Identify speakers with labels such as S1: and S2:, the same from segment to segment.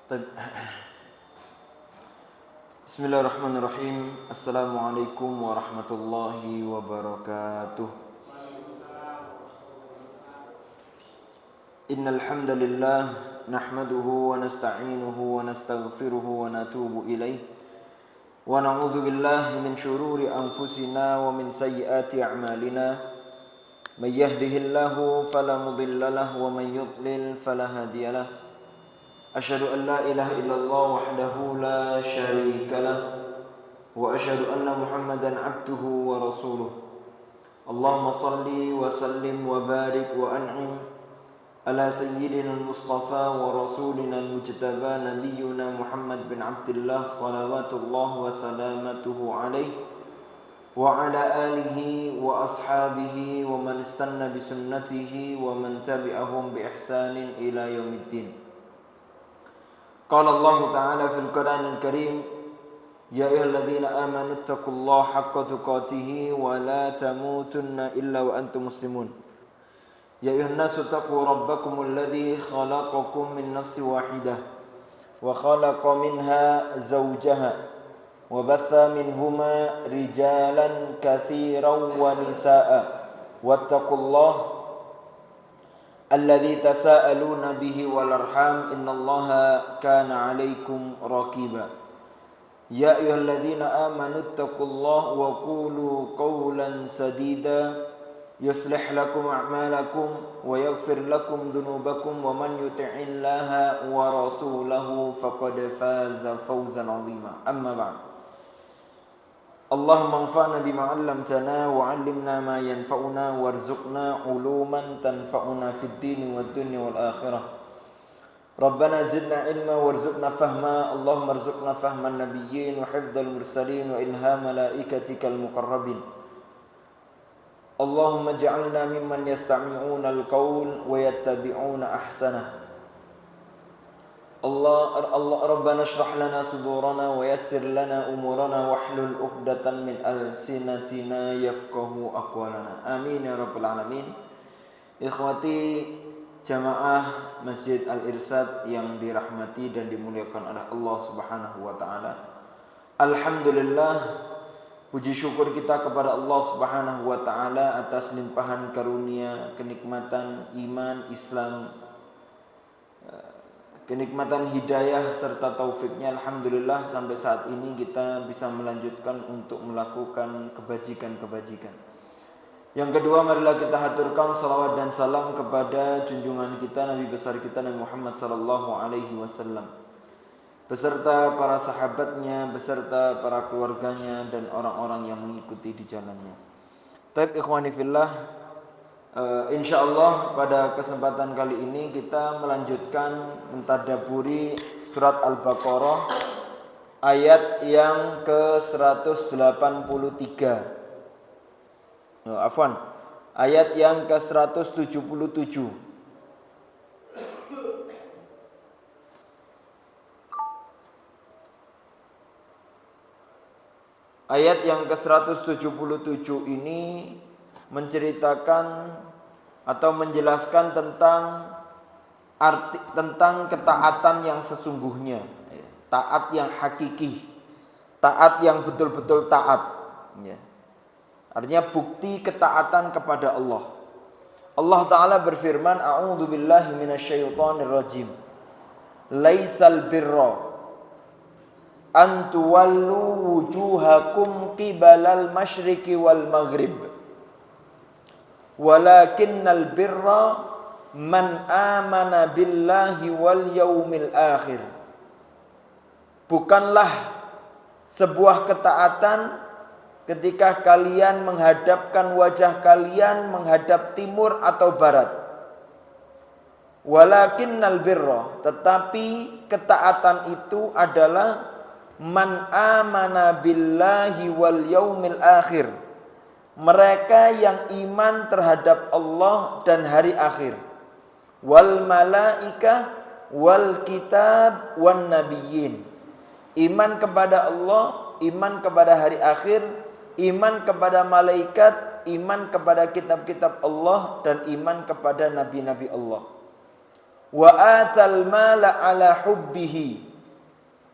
S1: طيب. بسم الله الرحمن الرحيم. السلام عليكم ورحمة الله وبركاته. إن الحمد لله نحمده ونستعينه ونستغفره ونتوب إليه ونعوذ بالله من شرور أنفسنا ومن سيئات أعمالنا. من يهده الله فلا مضل له ومن يضلل فلا هادي له. أشهد أن لا إله إلا الله وحده لا شريك له وأشهد أن محمدا عبده ورسوله. اللهم صل وسلم وبارك وأنعم على سيدنا المصطفى ورسولنا المجتبى نبينا محمد بن عبد الله صلوات الله وسلامته عليه وعلى آله وأصحابه ومن استنى بسنته ومن تبعهم بإحسان إلى يوم الدين. قال الله تعالى في القرآن الكريم: يا أيها الذين آمنوا اتقوا الله حق تقاته ولا تموتن إلا وأنتم مسلمون. يا أيها الناس اتقوا ربكم الذي خلقكم من نفس واحدة وخلق منها زوجها وبث منهما رجالا كثيرا ونساء واتقوا الله الذي تساءلون به والأرحام إن الله كان عليكم رقيبا. يا أيها الذين آمنوا اتقوا الله وقولوا قولا سديدا يصلح لكم أعمالكم ويغفر لكم ذنوبكم ومن يطع الله ورسوله فقد فاز فوزا عظيما. أما بعد، اللهم انفعنا بما علمتنا وعلمنا ما ينفعنا وارزقنا علوما تنفعنا في الدين والدنيا والآخرة. ربنا زدنا علما وارزقنا فهما. اللهم ارزقنا فهم النبيين وحفظ المرسلين وإلهام ملائكتك المقربين. اللهم اجعلنا ممن يستمعون القول ويتبعون أحسنه. ربنا اشرح لنا صدورنا ويسر لنا أمورنا واحلل عقدة من ألسنتنا يفقهوا أقوالنا. آمين يا رب العالمين. Ikhwati jamaah Masjid Al-Irsyad yang dirahmati dan dimuliakan oleh Allah Subhanahu wa taala. Alhamdulillah, puji syukur kita kepada Allah Subhanahu wa taala atas limpahan karunia, kenikmatan iman, Islam, kenikmatan hidayah serta taufiknya. Alhamdulillah sampai saat ini kita bisa melanjutkan untuk melakukan kebajikan-kebajikan. Yang kedua, marilah kita haturkan salawat dan salam kepada junjungan kita, Nabi besar kita Nabi Muhammad sallallahu alaihi wasallam, beserta para sahabatnya, beserta para keluarganya dan orang-orang yang mengikuti di jalannya. Taib ikhwani fillah, insyaallah pada kesempatan kali ini kita melanjutkan mentadaburi surat Al-Baqarah ayat yang ke-183. Ayat yang ke-177. Ayat yang ke-177 ini menceritakan atau menjelaskan tentang tentang ketaatan yang sesungguhnya, taat yang hakiki, taat yang betul-betul taat, ya. Artinya bukti ketaatan kepada Allah. Allah Ta'ala berfirman, a'udzubillahi minasyaitonirrajim. Laisal birra an tuwallu wujuhakum qibalal masyriqi wal maghrib. Walakinnal birra man amana billahi wal yaumil akhir. Bukanlah sebuah ketaatan ketika kalian menghadapkan wajah kalian menghadap timur atau barat. Walakinnal birra, tetapi ketaatan itu adalah man amana billahi wal yaumil akhir. Mereka yang iman terhadap Allah dan hari akhir. Wal malaika wal kitab wan nabiyyin. Iman kepada Allah, iman kepada hari akhir, iman kepada malaikat, iman kepada kitab-kitab Allah, dan iman kepada nabi-nabi Allah. wa atal mala ala hubbihi,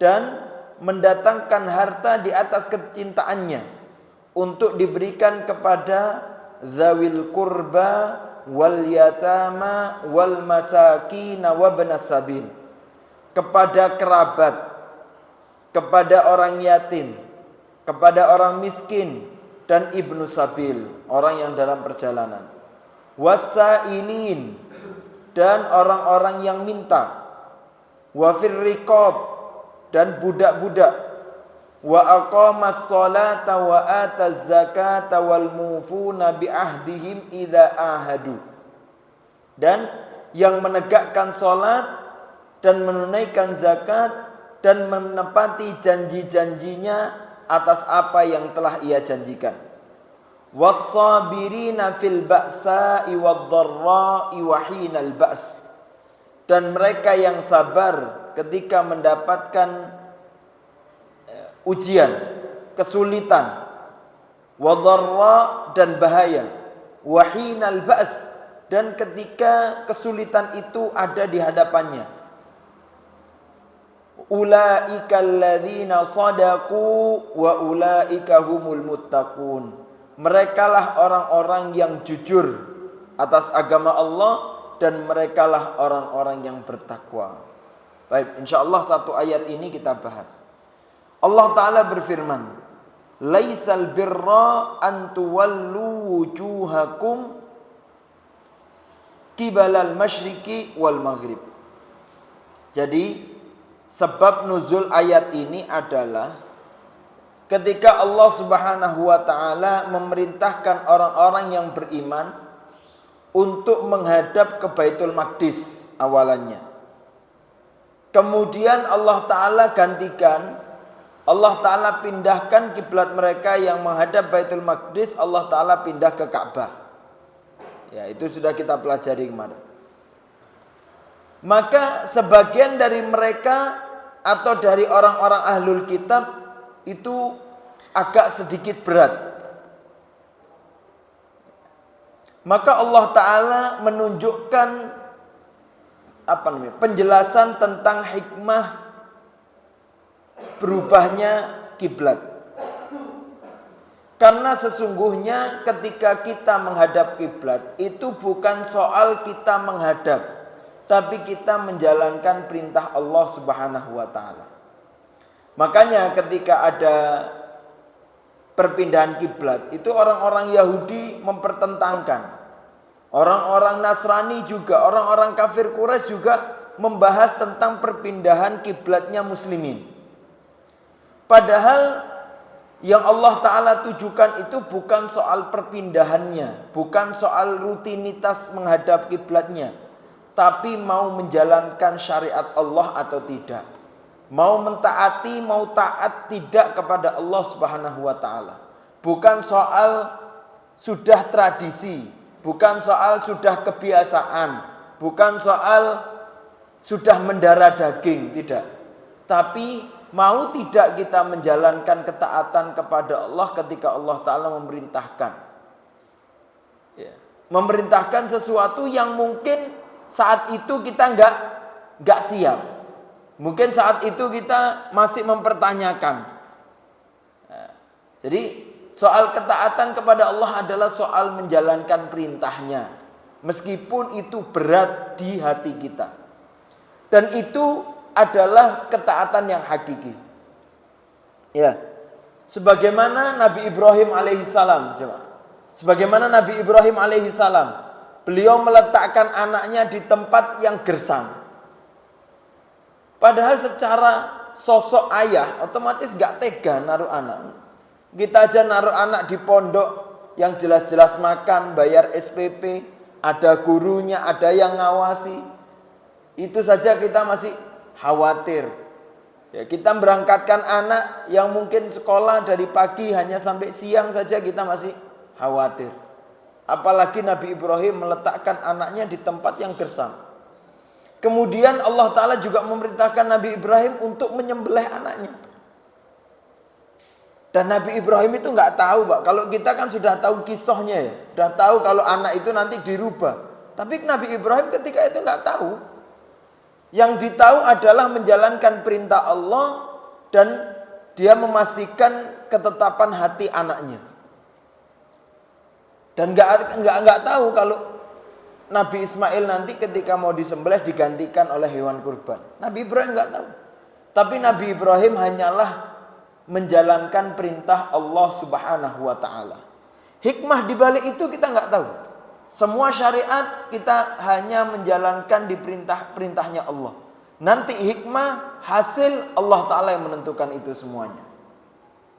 S1: dan mendatangkan harta di atas kecintaannya untuk diberikan kepada zawil qurba wal yatama wal masakin wa ibnas sabil, kepada kerabat, kepada orang yatim, kepada orang miskin dan ibnu sabil, orang yang dalam perjalanan, wasailin, dan orang-orang yang minta, wa fir riqab, dan budak-budak, wa aqamas sholata wa ataz zakata wal mufuna bi ahdihim idza ahadu, dan yang menegakkan salat dan menunaikan zakat dan menepati janji-janjinya atas apa yang telah ia janjikan. Was-sabirina fil ba'sa'i wad-dharra'i wa hinal ba's, dan mereka yang sabar ketika mendapatkan ujian, kesulitan, wadharra, dan bahaya, wa hinal ba's, dan ketika kesulitan itu ada di hadapannya. Ulaika alladzina shadaqu wa ulaika humul muttaqun, merekalah orang-orang yang jujur atas agama Allah dan merekalah orang-orang yang bertakwa. Baik, insyaallah satu ayat ini kita bahas. Allah Ta'ala berfirman, laisal birra an tuwallu wujuhakum qibalal masyriqi wal maghrib. Jadi sebab nuzul ayat ini adalah ketika Allah Subhanahu wa taala memerintahkan orang-orang yang beriman untuk menghadap ke Baitul Maqdis awalannya. Kemudian Allah Ta'ala gantikan, Allah Ta'ala pindahkan kiblat mereka yang menghadap Baitul Maqdis, Allah Ta'ala pindah ke Ka'bah. Ya, itu sudah kita pelajari kemarin. Maka sebagian dari mereka atau dari orang-orang ahlul kitab itu agak sedikit berat. Maka Allah Ta'ala menunjukkan penjelasan tentang hikmah berubahnya kiblat. Karena sesungguhnya ketika kita menghadap kiblat itu bukan soal kita menghadap, tapi kita menjalankan perintah Allah Subhanahu wa taala. Makanya ketika ada perpindahan kiblat, itu orang-orang Yahudi mempertentangkan. Orang-orang Nasrani juga, orang-orang kafir Quraisy juga membahas tentang perpindahan kiblatnya muslimin. Padahal yang Allah Ta'ala tujukan itu bukan soal perpindahannya, bukan soal rutinitas menghadap kiblatnya, tapi mau menjalankan syariat Allah atau tidak, mau mentaati, mau taat tidak kepada Allah Subhanahu wa taala. Bukan soal sudah tradisi, bukan soal sudah kebiasaan, bukan soal sudah mendarah daging, tidak. Tapi mau tidak kita menjalankan ketaatan kepada Allah ketika Allah Ta'ala memerintahkan. Ya. Memerintahkan sesuatu yang mungkin saat itu kita nggak siap. Mungkin saat itu kita masih mempertanyakan. Jadi soal ketaatan kepada Allah adalah soal menjalankan perintahnya. Meskipun itu berat di hati kita. Dan itu adalah ketaatan yang hakiki. Ya. Sebagaimana Nabi Ibrahim alaihissalam, sebagaimana Nabi Ibrahim alaihissalam, beliau meletakkan anaknya di tempat yang gersang. Padahal secara sosok ayah otomatis gak tega naruh anak. Kita aja naruh anak di pondok yang jelas-jelas makan, bayar SPP, ada gurunya, ada yang ngawasi. Itu saja kita masih khawatir. Ya, kita berangkatkan anak yang mungkin sekolah dari pagi hanya sampai siang saja kita masih khawatir. Apalagi Nabi Ibrahim meletakkan anaknya di tempat yang gersang. Kemudian Allah Ta'ala juga memerintahkan Nabi Ibrahim untuk menyembelih anaknya. Dan Nabi Ibrahim itu nggak tahu, Pak. Kalau kita kan sudah tahu kisahnya ya, sudah tahu kalau anak itu nanti dirubah. Tapi Nabi Ibrahim ketika itu nggak tahu. Yang ditahu adalah menjalankan perintah Allah dan dia memastikan ketetapan hati anaknya. Dan nggak tahu kalau Nabi Ismail nanti ketika mau disembelih digantikan oleh hewan kurban. Nabi Ibrahim nggak tahu. Tapi Nabi Ibrahim hanyalah menjalankan perintah Allah Subhanahu wa taala. Hikmah di balik itu kita nggak tahu. Semua syariat kita hanya menjalankan di perintahnya Allah. Nanti hikmah hasil Allah taala yang menentukan itu semuanya.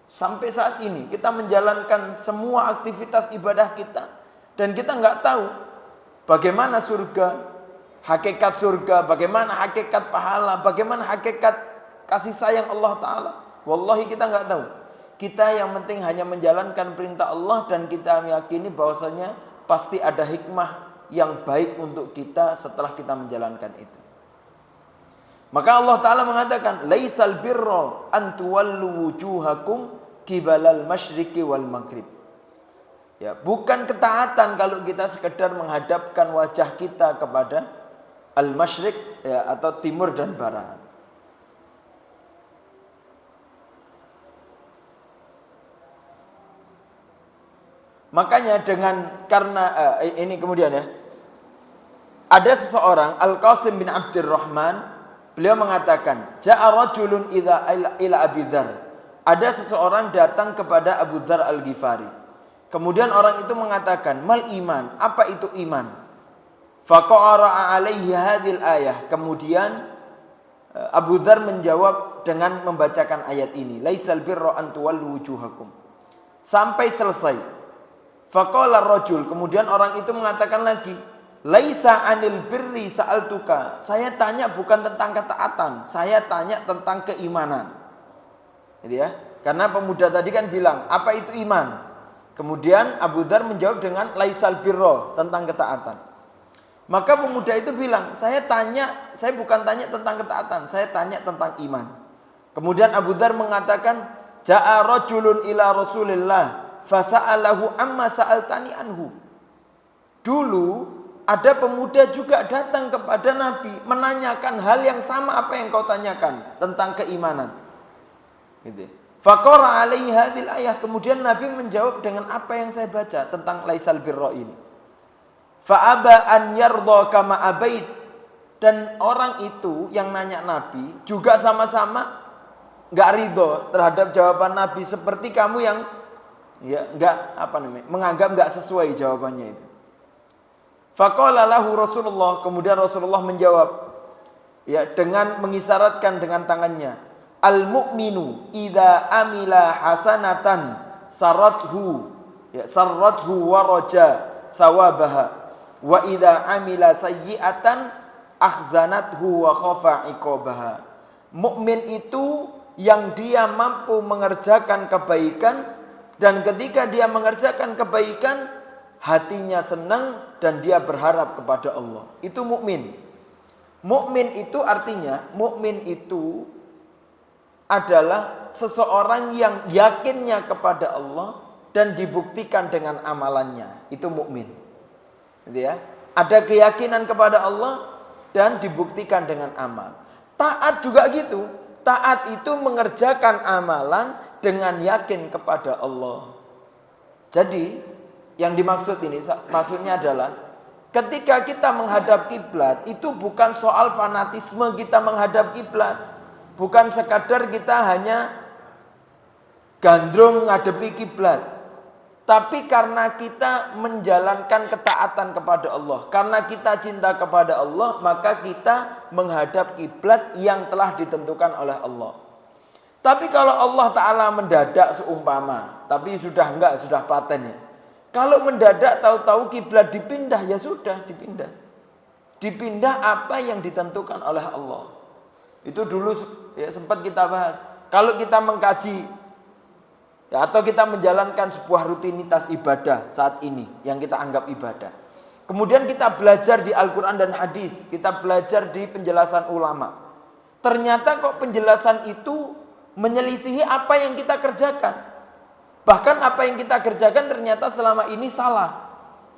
S1: Sampai saat ini kita menjalankan semua aktivitas ibadah kita dan kita nggak tahu bagaimana surga, hakikat surga, bagaimana hakikat pahala, bagaimana hakikat kasih sayang Allah taala. Wallahi kita nggak tahu. Kita yang penting hanya menjalankan perintah Allah dan kita meyakini bahwasanya pasti ada hikmah yang baik untuk kita setelah kita menjalankan itu. Maka Allah Ta'ala mengatakan, laisal birra an tuwallu wujuhakum kibalal masyriqi wal maghrib. Ya, bukan ketaatan kalau kita sekedar menghadapkan wajah kita kepada al-masyriq ya, atau timur dan barat. Makanya karena ini kemudian ya, ada seseorang Al-Qasim bin Abdurrahman, beliau mengatakan, ja'a rajulun ila Abi Dzar. Ada seseorang datang kepada Abu Dzar Al-Ghifari. Kemudian orang itu mengatakan, mal iman, apa itu iman? Faqara'a alaihi hadhil ayah. Kemudian Abu Dzar menjawab dengan membacakan ayat ini, laisal birra an tuwallu wujuhakum. Sampai selesai. Faqala rajul, kemudian orang itu mengatakan lagi, laisa anil birri sa'altuka. Saya tanya bukan tentang ketaatan, saya tanya tentang keimanan. Gitu ya. Karena pemuda tadi kan bilang, apa itu iman? Kemudian Abu Dzar menjawab dengan laisal birra, tentang ketaatan. Maka pemuda itu bilang, saya bukan tanya tentang ketaatan, saya tanya tentang iman. Kemudian Abu Dzar mengatakan, ja'a rajulun ila Rasulillah fasa'alahu amma sa'altani anhu. Dulu ada pemuda juga datang kepada Nabi menanyakan hal yang sama apa yang kau tanyakan tentang keimanan. Gitu. Faqara alaihi hadhil ayah. Kemudian Nabi menjawab dengan apa yang saya baca tentang laisal birra ini. Fa'aba an yardha kama abait. Dan orang itu yang nanya Nabi juga sama-sama enggak ridho terhadap jawaban Nabi seperti kamu yang menganggap enggak sesuai jawabannya itu. Faqala lahu Rasulullah, kemudian Rasulullah menjawab ya dengan mengisyaratkan dengan tangannya, al mu'minu idza amila hasanatan sarathu wa raja thawabaha wa idza amila sayyi'atan akhzanathu wa khafa iqabaha. Mukmin itu yang dia mampu mengerjakan kebaikan, dan ketika dia mengerjakan kebaikan, hatinya senang dan dia berharap kepada Allah. Itu mukmin. Mukmin itu artinya, mukmin itu adalah seseorang yang yakinnya kepada Allah dan dibuktikan dengan amalannya. Itu mukmin. Gitu ya. Ada keyakinan kepada Allah dan dibuktikan dengan amal. Taat juga gitu. Taat itu mengerjakan amalan dengan yakin kepada Allah. Jadi yang dimaksud ini maksudnya adalah ketika kita menghadap kiblat itu bukan soal fanatisme kita menghadap kiblat, bukan sekadar kita hanya gandrung ngadepi kiblat, tapi karena kita menjalankan ketaatan kepada Allah, karena kita cinta kepada Allah, maka kita menghadap kiblat yang telah ditentukan oleh Allah. Tapi kalau Allah Ta'ala mendadak seumpama, tapi sudah paten ya. Kalau mendadak tahu-tahu kiblat dipindah, ya sudah dipindah. Dipindah apa yang ditentukan oleh Allah. Itu dulu ya sempat kita bahas. Kalau kita mengkaji ya, atau kita menjalankan sebuah rutinitas ibadah saat ini yang kita anggap ibadah. Kemudian kita belajar di Al-Quran dan Hadis, kita belajar di penjelasan ulama. Ternyata kok penjelasan itu menyelisihi apa yang kita kerjakan. Bahkan apa yang kita kerjakan ternyata selama ini salah.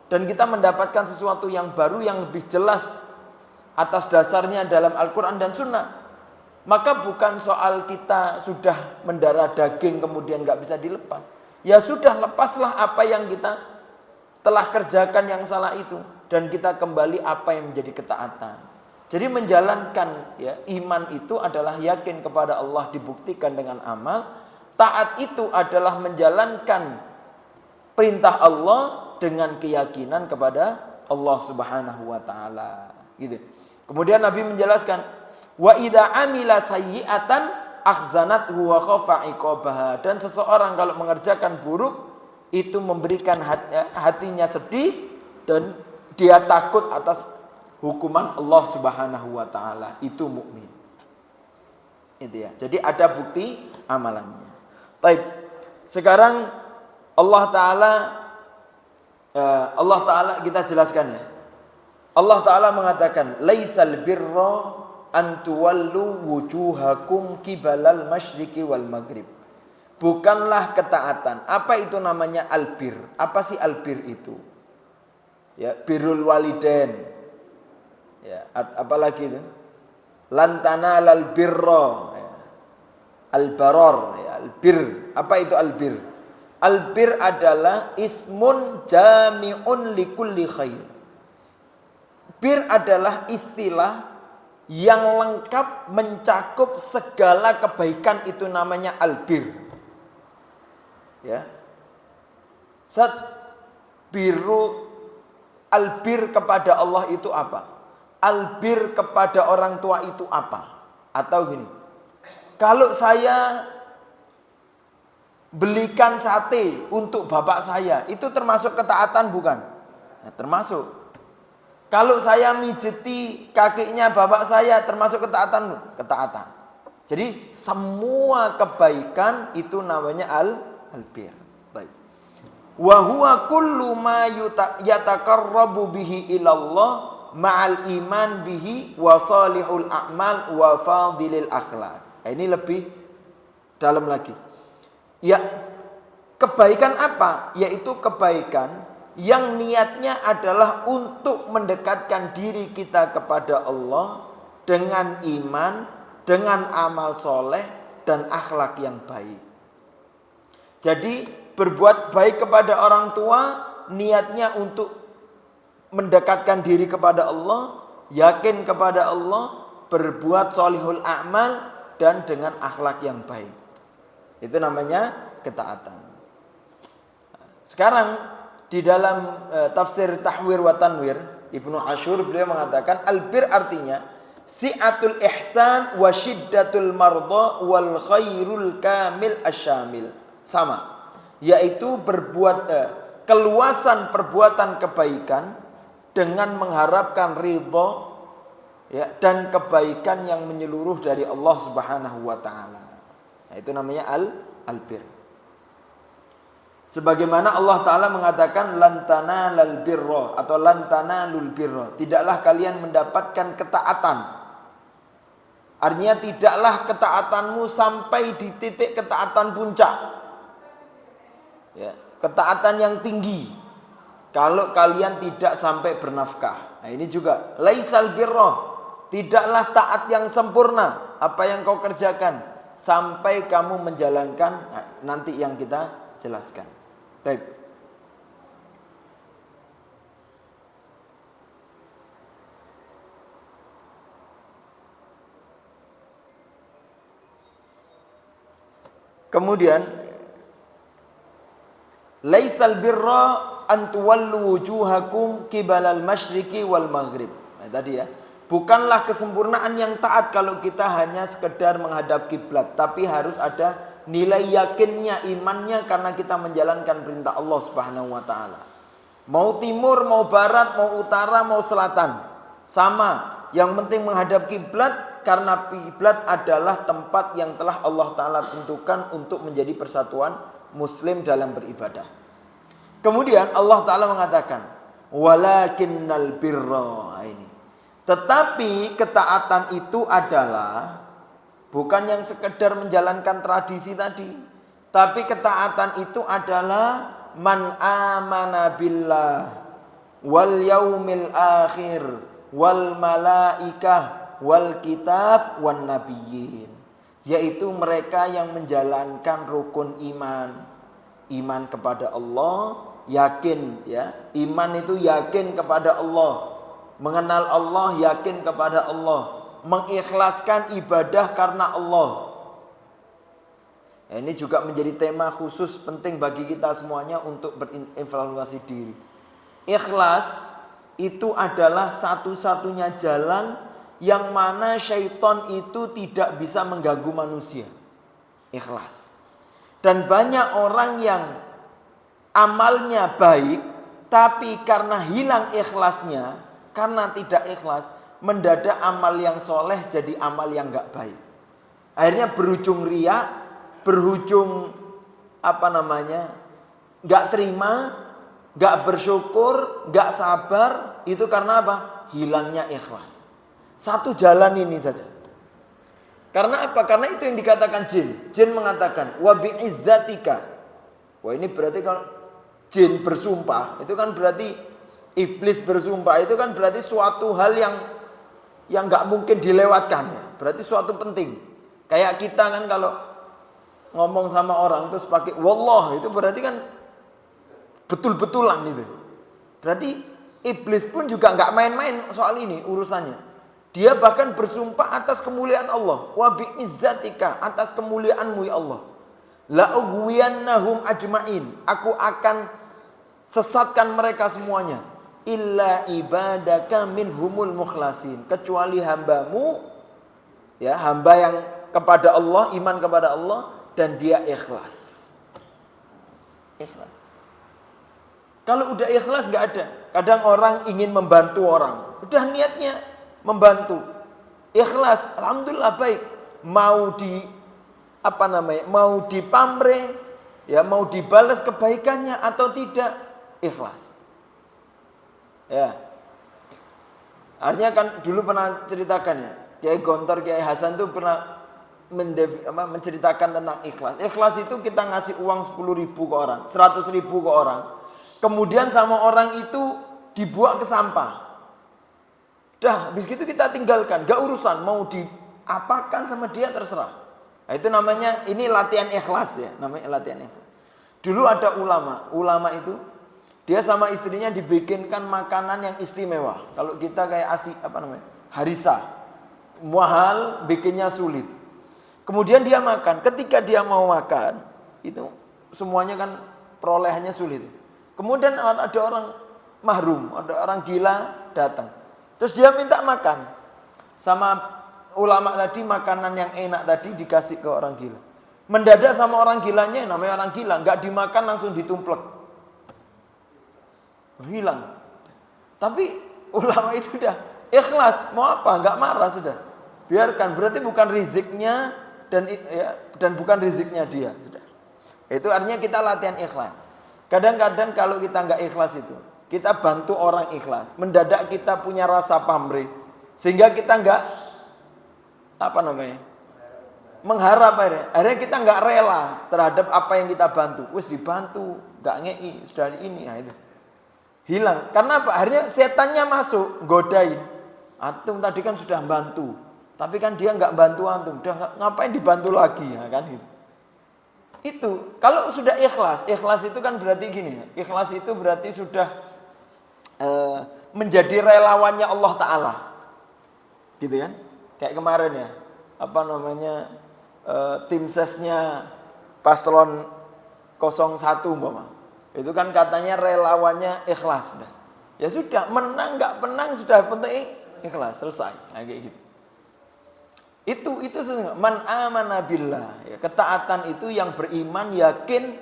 S1: Dan kita mendapatkan sesuatu yang baru yang lebih jelas atas dasarnya dalam Al-Quran dan Sunnah. Maka bukan soal kita sudah mendarah daging kemudian nggak bisa dilepas. Ya sudah, lepaslah apa yang kita telah kerjakan yang salah itu, dan kita kembali apa yang menjadi ketaatan. Jadi menjalankan ya, iman itu adalah yakin kepada Allah dibuktikan dengan amal. Taat itu adalah menjalankan perintah Allah dengan keyakinan kepada Allah Subhanahu wa taala. Gitu. Kemudian Nabi menjelaskan, wa idza amila sayyi'atan akhzanathu wa khafa iqabaha. Dan seseorang kalau mengerjakan buruk itu memberikan hatinya sedih dan dia takut atas hukuman Allah Subhanahu wa taala. Itu mukmin. Itu ya. Jadi ada bukti amalannya. Baik. Sekarang Allah Taala kita jelaskan ya. Allah Taala mengatakan, laisal birra an tuwallu wujuhakum kibalal masyriqi wal maghrib. Bukanlah ketaatan. Apa itu namanya albir? Apa sih albir itu? Ya, birrul walidain. Ya, apalagi itu? Lan tanalal birra. Ya. Al-barar, ya, albir. Apa itu albir? Albir adalah ismun jami'un likulli khair. Bir adalah istilah yang lengkap mencakup segala kebaikan, itu namanya albir. Ya. Albir kepada Allah itu apa? Albir kepada orang tua itu apa? Atau gini, kalau saya belikan sate untuk bapak saya, itu termasuk ketaatan bukan? Nah, termasuk. Kalau saya mijeti kakinya bapak saya, termasuk ketaatan? Ketaatan. Jadi semua kebaikan itu namanya albir. Baik. Wa huwa kullu ma yataqarrabu bihi ilallah ma'al iman bihi wa salihul a'mal wa fadilil akhlaq. Nah, ini lebih dalam lagi. Ya, kebaikan apa? Yaitu kebaikan yang niatnya adalah untuk mendekatkan diri kita kepada Allah dengan iman, dengan amal soleh dan akhlak yang baik. Jadi berbuat baik kepada orang tua niatnya untuk mendekatkan diri kepada Allah, yakin kepada Allah, berbuat solihul a'mal dan dengan akhlak yang baik. Itu namanya ketaatan. Sekarang di dalam tafsir Tahwir wa Tanwir, Ibnu Ashur beliau mengatakan albir artinya si'atul ihsan wa syiddatul marda wal khairul kamil asyamil. Sama, yaitu berbuat keluasan perbuatan kebaikan dengan mengharapkan ridha ya, dan kebaikan yang menyeluruh dari Allah Subhanahu wa taala. Nah, itu namanya albir. Sebagaimana Allah Ta'ala mengatakan lantana lal birra atau lantana lul birra, tidaklah kalian mendapatkan ketaatan. Artinya tidaklah ketaatanmu sampai di titik ketaatan puncak ya, ketaatan yang tinggi kalau kalian tidak sampai bernafkah. Nah, ini juga laisal birra, tidaklah taat yang sempurna apa yang kau kerjakan sampai kamu menjalankan. Nah, nanti yang kita jelaskan. Baik. Kemudian laisal birra an tuwallu wujuhakum qibalal masyriqi wal maghrib. Nah, tadi ya. Bukanlah kesempurnaan yang taat kalau kita hanya sekedar menghadap kiblat, tapi harus ada nilai yakinnya, imannya, karena kita menjalankan perintah Allah Subhanahu wa taala. Mau timur, mau barat, mau utara, mau selatan, sama. Yang penting menghadap kiblat, karena kiblat adalah tempat yang telah Allah taala tentukan untuk menjadi persatuan muslim dalam beribadah. Kemudian Allah taala mengatakan, walakinnal birra, ini. Tetapi ketaatan itu adalah bukan yang sekedar menjalankan tradisi tadi, tapi ketaatan itu adalah man amana billah wal yaumil akhir wal malaikah wal kitab wan nabiyyin. Yaitu mereka yang menjalankan rukun iman. Iman kepada Allah, yakin ya. Iman itu yakin kepada Allah. Mengenal Allah, yakin kepada Allah. Mengikhlaskan ibadah karena Allah. Ya, ini juga menjadi tema khusus penting bagi kita semuanya untuk berevaluasi diri. Ikhlas itu adalah satu-satunya jalan yang mana syaitan itu tidak bisa mengganggu manusia. Ikhlas. Dan banyak orang yang amalnya baik, tapi karena hilang ikhlasnya, karena tidak ikhlas, mendadak amal yang soleh jadi amal yang gak baik. Akhirnya berujung riya, berujung gak terima, gak bersyukur, gak sabar. Itu karena apa? Hilangnya ikhlas. Satu jalan ini saja. Karena apa? Karena itu yang dikatakan jin. Jin mengatakan, wa bi'izzatika. Wah, ini berarti kalau jin bersumpah, itu kan berarti iblis bersumpah, itu kan berarti suatu hal yang nggak mungkin dilewatkan. Berarti suatu penting. Kayak kita kan kalau ngomong sama orang terus pakai wallah, itu berarti kan betul-betulan itu. Berarti iblis pun juga nggak main-main soal ini urusannya. Dia bahkan bersumpah atas kemuliaan Allah. Wa bi'izzatika, atas kemuliaanmu ya Allah. La ughwiyannahum ajma'in. Aku akan sesatkan mereka semuanya. Illa ibadaka minhumul mukhlasin. Kecuali hambamu, ya, hamba yang kepada Allah, iman kepada Allah, dan dia ikhlas. Ikhlas. Kalau udah ikhlas gak ada. Kadang orang ingin membantu orang. Udah niatnya membantu, ikhlas, alhamdulillah baik. Mau mau dipamrih, ya, mau dibalas kebaikannya atau tidak, ikhlas. Ya. Artinya kan dulu pernah ceritakan ya, Kiai Gontor, Kiai Hasan tuh pernah menceritakan tentang ikhlas. Ikhlas itu kita ngasih uang 10.000 ke orang, 100.000 ke orang. Kemudian sama orang itu dibuang ke sampah. Dah, habis itu kita tinggalkan, gak urusan, mau diapakan sama dia terserah. Nah, itu namanya, ini latihan ikhlas ya, namanya latihan ikhlas. Dulu ada ulama itu dia sama istrinya dibikinkan makanan yang istimewa. Kalau kita kayak harisa, mahal, bikinnya sulit. Kemudian dia makan, ketika dia mau makan, itu semuanya kan perolehannya sulit. Kemudian ada orang mahrum, ada orang gila datang. Terus dia minta makan. Sama ulama tadi, makanan yang enak tadi dikasih ke orang gila. Mendadak sama orang gilanya, namanya orang gila, nggak dimakan langsung ditumplek. Hilang. Tapi ulama itu udah ikhlas, mau apa? Nggak marah sudah. Biarkan, berarti bukan riziknya dan bukan riziknya dia. Sudah. Itu artinya kita latihan ikhlas. Kadang-kadang kalau kita nggak ikhlas itu, kita bantu orang ikhlas, mendadak kita punya rasa pamrih, sehingga kita nggak mengharap akhirnya kita nggak rela terhadap apa yang kita bantu. Wis dibantu, nggak ngei, sudah ini, nah itu hilang. Karena apa? Akhirnya setannya masuk, godain. Antum tadi kan sudah bantu, tapi kan dia nggak bantu antum, udah ngapain dibantu lagi, ya kan itu. Itu kalau sudah ikhlas itu kan berarti gini, ikhlas itu berarti sudah menjadi relawannya Allah Ta'ala, gitu kan? Kayak kemarin ya, tim sesnya paslon 01 umpama, itu kan katanya relawannya ikhlas. Ya sudah, menang nggak menang sudah penting ikhlas, selesai. Nah, kayak gitu. Itu man amana billah, ya, ketaatan itu yang beriman, yakin,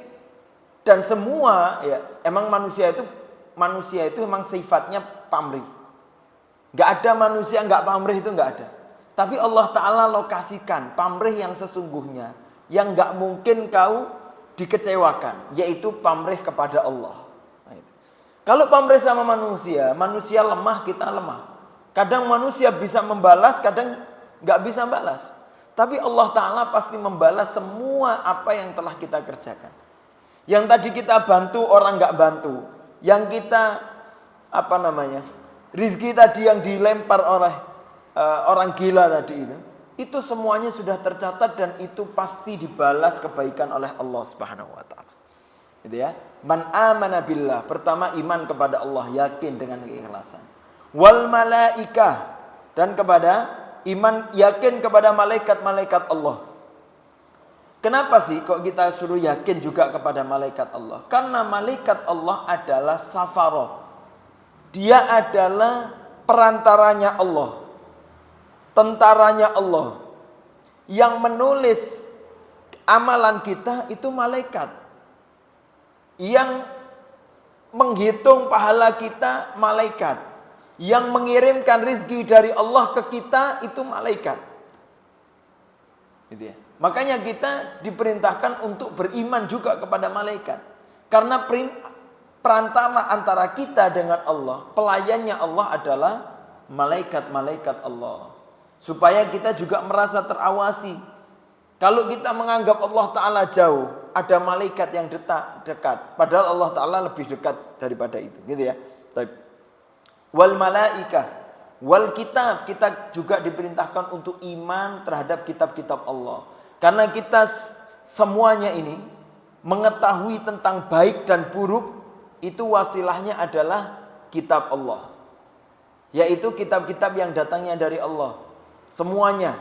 S1: dan semua ya, emang manusia itu memang sifatnya pamrih. Gak ada manusia gak pamrih, itu gak ada. Tapi Allah Ta'ala lokasikan pamrih yang sesungguhnya, yang gak mungkin kau dikecewakan, yaitu pamrih kepada Allah. Nah, kalau pamrih sama manusia lemah, kita lemah. Kadang manusia bisa membalas, kadang gak bisa balas. Tapi Allah Ta'ala pasti membalas semua apa yang telah kita kerjakan. Yang tadi kita bantu orang gak bantu, yang kita rizki tadi yang dilempar oleh orang gila tadi itu semuanya sudah tercatat dan itu pasti dibalas kebaikan oleh Allah Subhanahu wa taala. Gitu ya. Man amana billah, pertama iman kepada Allah, yakin dengan keikhlasan. Wal malaikah, dan kepada iman yakin kepada malaikat-malaikat Allah. Kenapa sih kok kita suruh yakin juga kepada malaikat Allah? Karena malaikat Allah adalah safaroh. Dia adalah perantaranya Allah, tentaranya Allah. Yang menulis amalan kita itu malaikat. Yang menghitung pahala kita malaikat. Yang mengirimkan rizki dari Allah ke kita itu malaikat. Gitu ya. Makanya kita diperintahkan untuk beriman juga kepada malaikat. Karena perantara antara kita dengan Allah, pelayannya Allah adalah malaikat-malaikat Allah. Supaya kita juga merasa terawasi. Kalau kita menganggap Allah Ta'ala jauh, ada malaikat yang dekat. Padahal Allah Ta'ala lebih dekat daripada itu. Gitu ya. Wal malaikah, wal kitab, kita juga diperintahkan untuk iman terhadap kitab-kitab Allah. Karena kita semuanya ini mengetahui tentang baik dan buruk, itu wasilahnya adalah kitab Allah. Yaitu kitab-kitab yang datangnya dari Allah. Semuanya.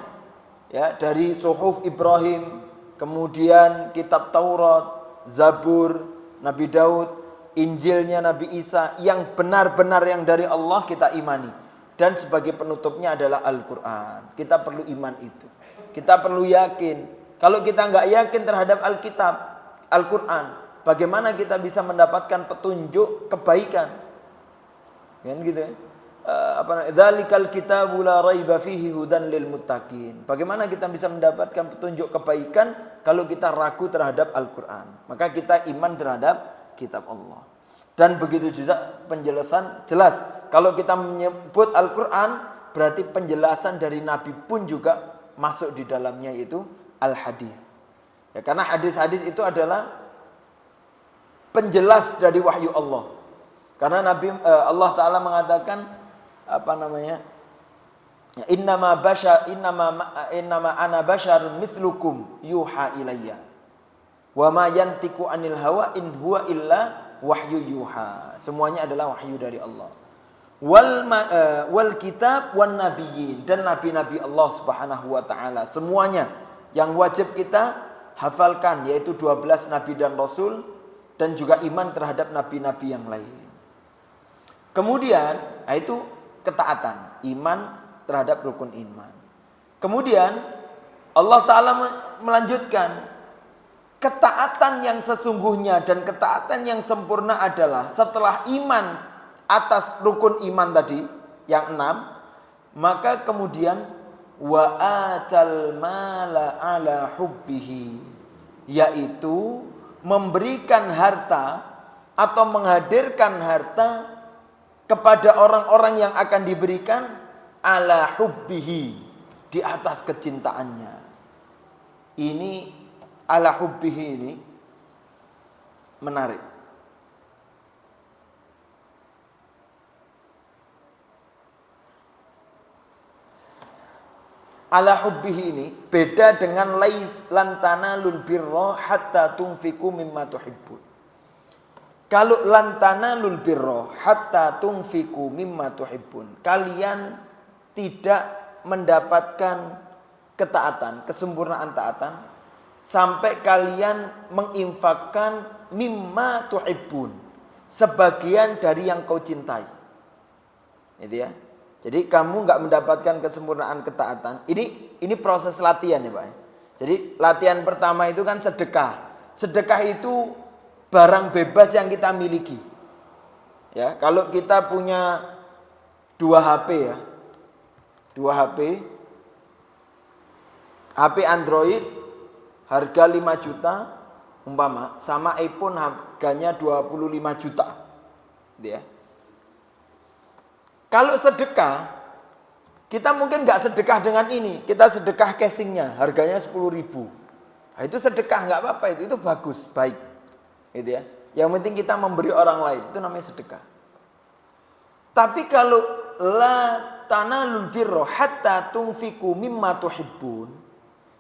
S1: Ya, dari Suhuf Ibrahim, kemudian kitab Taurat, Zabur, Nabi Daud, Injilnya Nabi Isa, yang benar-benar yang dari Allah kita imani. Dan sebagai penutupnya adalah Al-Quran. Kita perlu iman itu. Kita perlu yakin. Kalau kita nggak yakin terhadap Alkitab, Al-Quran, bagaimana kita bisa mendapatkan petunjuk kebaikan? Kan gitu ya. Dzalikal kitabu la raiba fihi hudan lil muttaqin. Bagaimana kita bisa mendapatkan petunjuk kebaikan kalau kita ragu terhadap Al-Quran? Maka kita iman terhadap kitab Allah. Dan begitu juga penjelasan jelas. Kalau kita menyebut Al-Quran, berarti penjelasan dari Nabi pun juga masuk di dalamnya, yaitu Al-Hadis. Ya, karena hadis-hadis itu adalah penjelas dari wahyu Allah. Karena Allah Ta'ala mengatakan innama ana basyarun mithlukum yuha ilayya wa ma yantiqu anil hawa in huwa illa wahyu yuha. Semuanya adalah wahyu dari Allah. Wal kitab wan nabiyyin, dan nabi-nabi Allah Subhanahu wa taala, semuanya yang wajib kita hafalkan, yaitu 12 nabi dan rasul, dan juga iman terhadap nabi-nabi yang lain. Kemudian itu ketaatan, iman terhadap rukun iman. Kemudian Allah Ta'ala melanjutkan, ketaatan yang sesungguhnya dan ketaatan yang sempurna adalah setelah iman atas rukun iman tadi yang 6, maka kemudian wa atal mala ala hubbihi, yaitu memberikan harta atau menghadirkan harta kepada orang-orang yang akan diberikan ala hubbihi, di atas kecintaannya. Ini ala hubbihi ini menarik. Ala hubbihi ini beda dengan lais lantana lul birra hatta tunfiku mimma tuhibbun. Kalau lantana lul birra hatta tunfiku mimma tuhibbun, kalian tidak mendapatkan ketaatan, kesempurnaan taatan sampai kalian menginfakkan mimma tuhibbun, sebagian dari yang kau cintai. Itu ya. Jadi kamu nggak mendapatkan kesempurnaan ketaatan. Ini proses latihan ya Pak. Jadi latihan pertama itu kan sedekah. Sedekah itu barang bebas yang kita miliki. Ya, kalau kita punya 2 HP ya. 2 HP. HP Android harga 5 juta umpama, sama iPhone harganya 25 juta. Ya. Kalau sedekah, kita mungkin nggak sedekah dengan ini, kita sedekah casingnya, harganya 10.000. Nah, itu sedekah, nggak apa-apa, itu bagus, baik, gitu ya. Yang penting kita memberi orang lain, itu namanya sedekah. Tapi kalau la tanalul birra hatta tunfiqu mimma tuhibbun,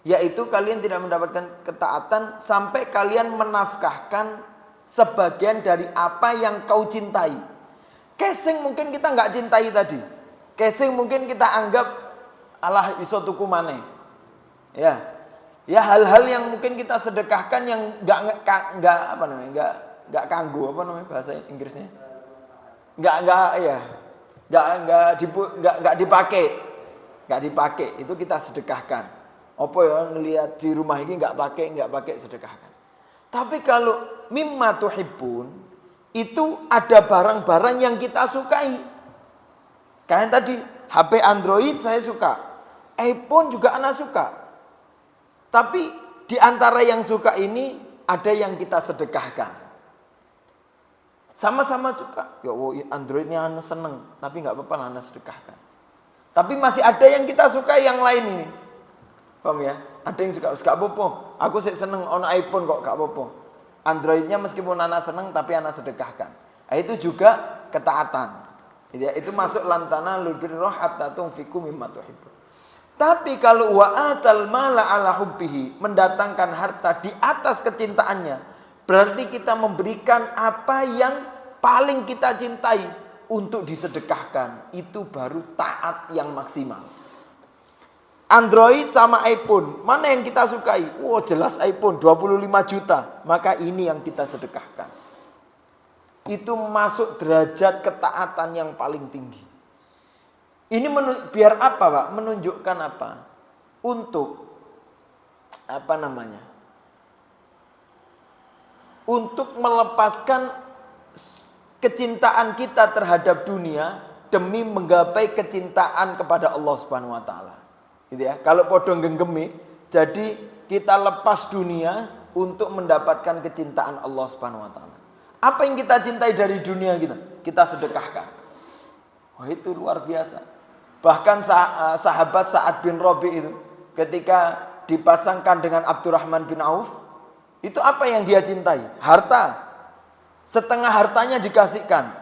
S1: yaitu kalian tidak mendapatkan ketaatan sampai kalian menafkahkan sebagian dari apa yang kau cintai. Casing mungkin kita nggak cintai tadi. Casing mungkin kita anggap alah iso tuku maneh. Ya. Ya hal-hal yang mungkin kita sedekahkan yang nggak apa namanya? Nggak kanggo, apa namanya bahasa Inggrisnya? Nggak dipakai, itu kita sedekahkan. Apa ya ngelihat di rumah ini nggak pakai sedekahkan. Tapi kalau mimma tuhibbun, itu ada barang-barang yang kita sukai. Kayak tadi HP Android saya suka, iPhone juga anak suka. Tapi di antara yang suka ini ada yang kita sedekahkan. Sama-sama suka. Ya Androidnya anak seneng, tapi nggak apa-apa anak sedekahkan. Tapi masih ada yang kita suka yang lain ini. Paham ya? Ada yang suka, gak apa-apa. Aku sih seneng on iPhone kok, gak apa-apa. Androidnya meskipun anak seneng, tapi anak sedekahkan. Nah, itu juga ketaatan. Itu masuk lantana lubirroh hatta tunfiqu mimma tuhibbun. Tapi kalau wa'atal mala ala hubbihi, mendatangkan harta di atas kecintaannya, berarti kita memberikan apa yang paling kita cintai untuk disedekahkan. Itu baru taat yang maksimal. Android sama iPhone, mana yang kita sukai? Jelas iPhone 25 juta. Maka ini yang kita sedekahkan. Itu masuk derajat ketaatan yang paling tinggi. Ini biar apa, Pak? Menunjukkan apa? Untuk apa namanya? Untuk melepaskan kecintaan kita terhadap dunia demi menggapai kecintaan kepada Allah Subhanahu wa taala. Gitu ya. Kalau podong genggemi, jadi kita lepas dunia untuk mendapatkan kecintaan Allah Subhanahu wa taala. Apa yang kita cintai dari dunia kita sedekahkan. Wah, itu luar biasa. Bahkan sahabat Sa'ad bin Rabi itu ketika dipasangkan dengan Abdurrahman bin Auf, itu apa yang dia cintai? Harta. Setengah hartanya dikasihkan.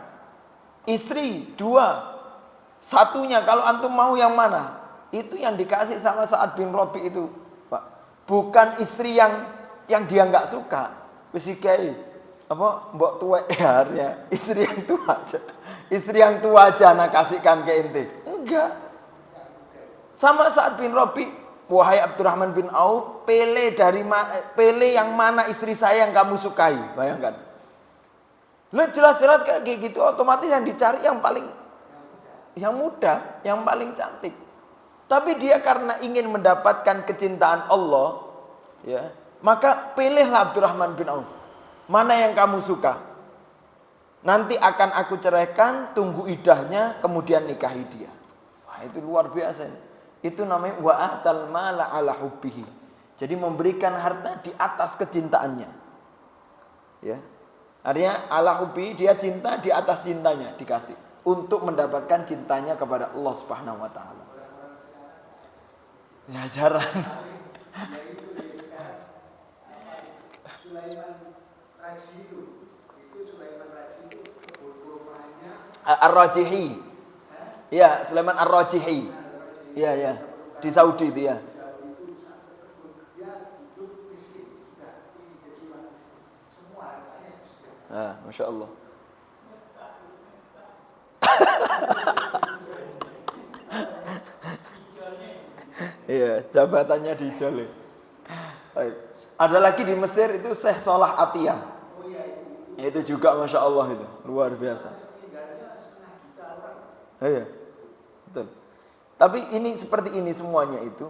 S1: Istri 2. Satunya kalau antum mau yang mana? Itu yang dikasih sama Sa'ad bin Rabi itu, Pak. Bukan istri yang dia nggak suka. Wis iki apa mbok tuwek ya, istri yang tua aja. Istri yang tua aja nak kasihkan ke ente. Enggak. Sama Sa'ad bin Rabi, wahai Abdurrahman bin Auf, pilih yang mana istri saya yang kamu sukai. Bayangkan. Lu jelas-jelas kayak gitu, otomatis yang dicari yang muda, yang paling cantik. Tapi dia karena ingin mendapatkan kecintaan Allah, ya, maka pilihlah Abdurrahman bin Auf. Mana yang kamu suka? Nanti akan aku ceraikan, tunggu idahnya, kemudian nikahi dia. Wah, itu luar biasa. Itu namanya wa'atal mala ala hubbihi. Jadi memberikan harta di atas kecintaannya. Ya. Artinya ala hubbihi, dia cinta di atas cintanya dikasih untuk mendapatkan cintanya kepada Allah Subhanahu wa taala. Ya jarang. Ar-Rajihi. Ya, Sulaiman Ar-Rajihi. Iya, ya. Di Saudi itu ya. Masya Allah. Iya, jabatannya dijole. Baik. Ada lagi di Mesir itu Syekh Salah Atiyah. Itu juga Masya Allah itu luar biasa. Iya, betul. Tapi ini seperti ini semuanya itu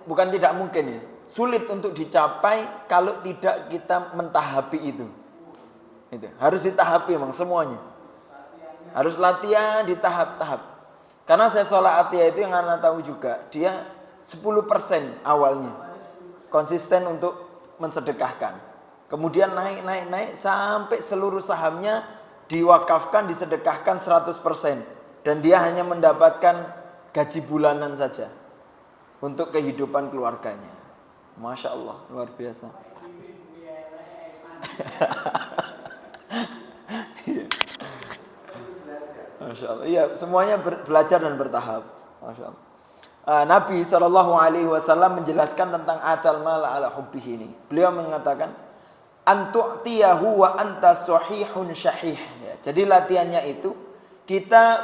S1: bukan tidak mungkin ya. Sulit untuk dicapai kalau tidak kita mentahapi itu. Itu harus ditahapi memang semuanya. Harus latihan di tahap-tahap. Karena saya sholat atiyah itu yang anda tahu juga, dia 10% awalnya konsisten untuk mensedekahkan. Kemudian naik sampai seluruh sahamnya diwakafkan, disedekahkan 100%. Dan dia hanya mendapatkan gaji bulanan saja untuk kehidupan keluarganya. Masya Allah, luar biasa. Masya Allah. Iya, semuanya belajar dan bertahap. Masya Allah. Nabi SAW menjelaskan tentang atal mala ala hubbih ini. Beliau mengatakan, antu'tiyahu wa anta sahihun syahih. Ya, jadi latihannya itu, kita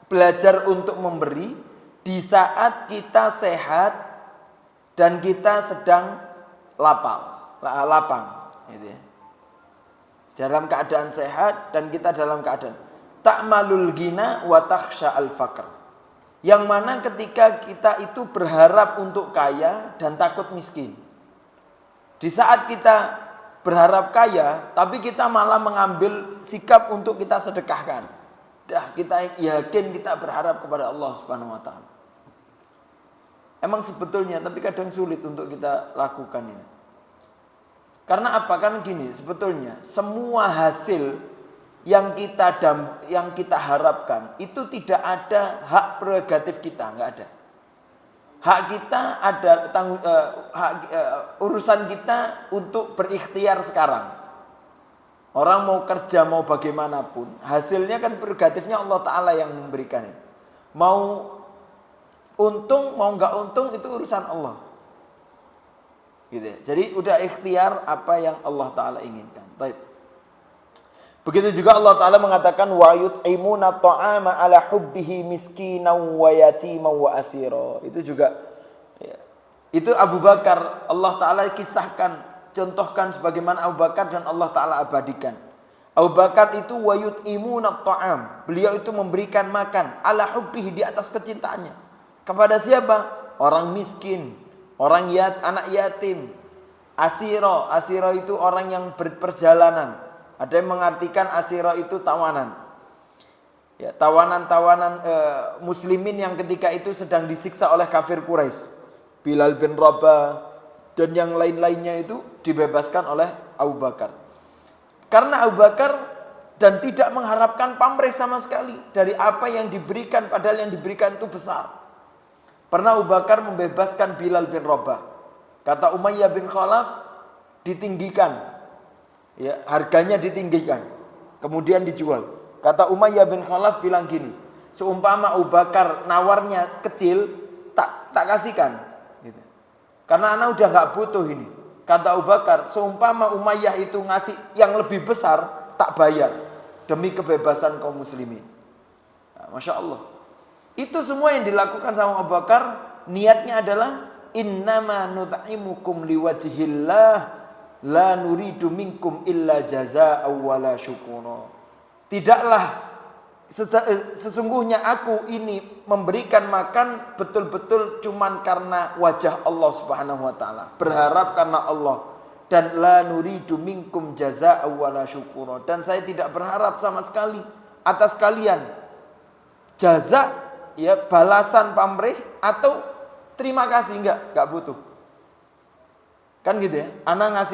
S1: belajar untuk memberi di saat kita sehat dan kita sedang lapang. Gitu ya. Dalam keadaan sehat dan kita dalam keadaan ta'malul ghina wa takhsha al-faqr. Yang mana ketika kita itu berharap untuk kaya dan takut miskin. Di saat kita berharap kaya, tapi kita malah mengambil sikap untuk kita sedekahkan. Kita yakin kita berharap kepada Allah Subhanahu wa taala. Emang sebetulnya, tapi kadang sulit untuk kita lakukan ini. Karena apa? Karena gini, sebetulnya semua hasil yang kita harapkan itu tidak ada hak prerogatif kita, nggak ada. Hak kita ada urusan kita untuk berikhtiar sekarang. Orang mau kerja mau bagaimanapun, hasilnya kan prerogatifnya Allah Ta'ala yang memberikan. Mau untung mau nggak untung itu urusan Allah. Gitu ya. Jadi udah ikhtiar apa yang Allah Ta'ala inginkan. Baik. Begitu juga Allah Ta'ala mengatakan wa yut'imuna ta'ama ala hubbihi miskinan wa yatiman wa asira. Itu juga ya. Itu Abu Bakar, Allah Ta'ala kisahkan, contohkan sebagaimana Abu Bakar dan Allah Ta'ala abadikan. Abu Bakar itu wa yut'imuna ta'am. Beliau itu memberikan makan ala hubbihi, di atas kecintaannya. Kepada siapa? Orang miskin. Anak yatim. Asiro itu orang yang berperjalanan. Ada yang mengartikan asiro itu tawanan. Ya, tawanan muslimin yang ketika itu sedang disiksa oleh kafir Quraisy. Bilal bin Rabah dan yang lain-lainnya itu dibebaskan oleh Abu Bakar. Karena Abu Bakar dan tidak mengharapkan pamrih sama sekali dari apa yang diberikan, padahal yang diberikan itu besar. Pernah Abu Bakar membebaskan Bilal bin Rabah. Kata Umayyah bin Khalaf, ditinggikan. Ya, harganya ditinggikan. Kemudian dijual. Kata Umayyah bin Khalaf bilang gini, seumpama Abu Bakar nawarnya kecil, tak kasihkan. Gitu. Karena anak udah nggak butuh ini. Kata Abu Bakar, seumpama Umayyah itu ngasih yang lebih besar, tak bayar. Demi kebebasan kaum muslimin. Nah, Masya Allah. Itu semua yang dilakukan sama Abu Bakar, niatnya adalah innama nut'imukum liwajhillah la nuridu minkum illa jazaa'a wala syukura. Tidaklah sesungguhnya aku ini memberikan makan betul-betul cuman karena wajah Allah Subhanahu wa taala. Berharap karena Allah, dan la nuridu minkum jazaa'a wala syukura. Dan saya tidak berharap sama sekali atas kalian jaza, ya, balasan pamrih atau terima kasih, enggak butuh. Kan gitu ya. Anak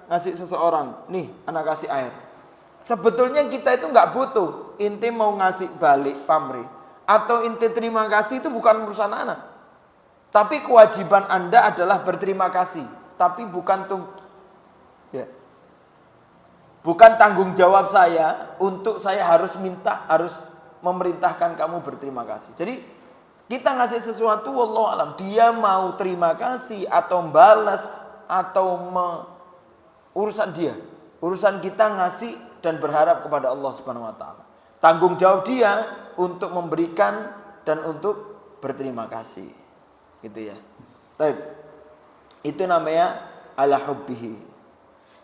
S1: ngasih seseorang, nih, anak kasih air. Sebetulnya kita itu enggak butuh. Inti mau ngasih balik pamrih atau inti terima kasih itu bukan urusan anak. Tapi kewajiban Anda adalah berterima kasih, tapi bukan tanggung jawab saya untuk saya harus memerintahkan kamu berterima kasih. Jadi kita ngasih sesuatu, wallahu alam, dia mau terima kasih atau balas atau urusan dia. Urusan kita ngasih dan berharap kepada Allah Subhanahu wa taala. Tanggung jawab dia untuk memberikan dan untuk berterima kasih. Gitu ya. Baik. Itu namanya ala hubbihi.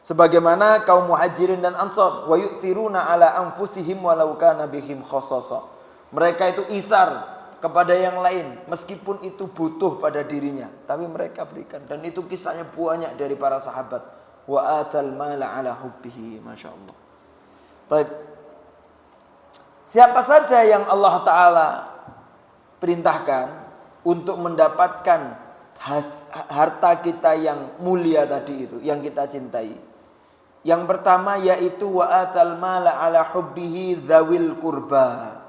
S1: Sebagaimana kaum Muhajirin dan Ansar, wa yu'thiruna ala anfusihim walau kana bihim khassasa. Mereka itu itsar kepada yang lain meskipun itu butuh pada dirinya, tapi mereka berikan. Dan itu kisahnya banyak dari para sahabat. Wa atal mala ala hubbihi, masyaallah. Baik. Siapa saja yang Allah Ta'ala perintahkan untuk mendapatkan harta kita yang mulia tadi itu, yang kita cintai. Yang pertama yaitu wa atal mala ala hubbihi dzawil qurba.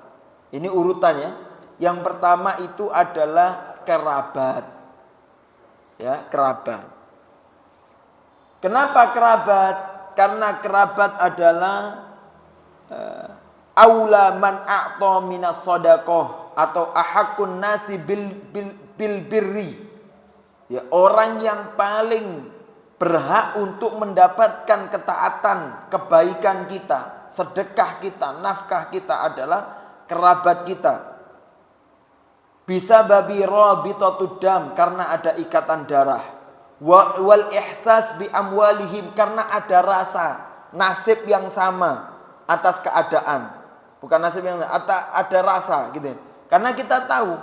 S1: Ini urutannya. Yang pertama itu adalah kerabat. Ya, kerabat. Kenapa kerabat? Karena kerabat adalah aula man a'ta minas shadaqah atau ahakun nasi bil birri. Ya, orang yang paling berhak untuk mendapatkan ketaatan, kebaikan kita, sedekah kita, nafkah kita adalah kerabat kita. Bisa babi rabitatud dam karena ada ikatan darah. Wal ihsas bi amwalihim karena ada rasa nasib yang sama atas keadaan. Bukan nasib yang ada rasa gitu. Karena kita tahu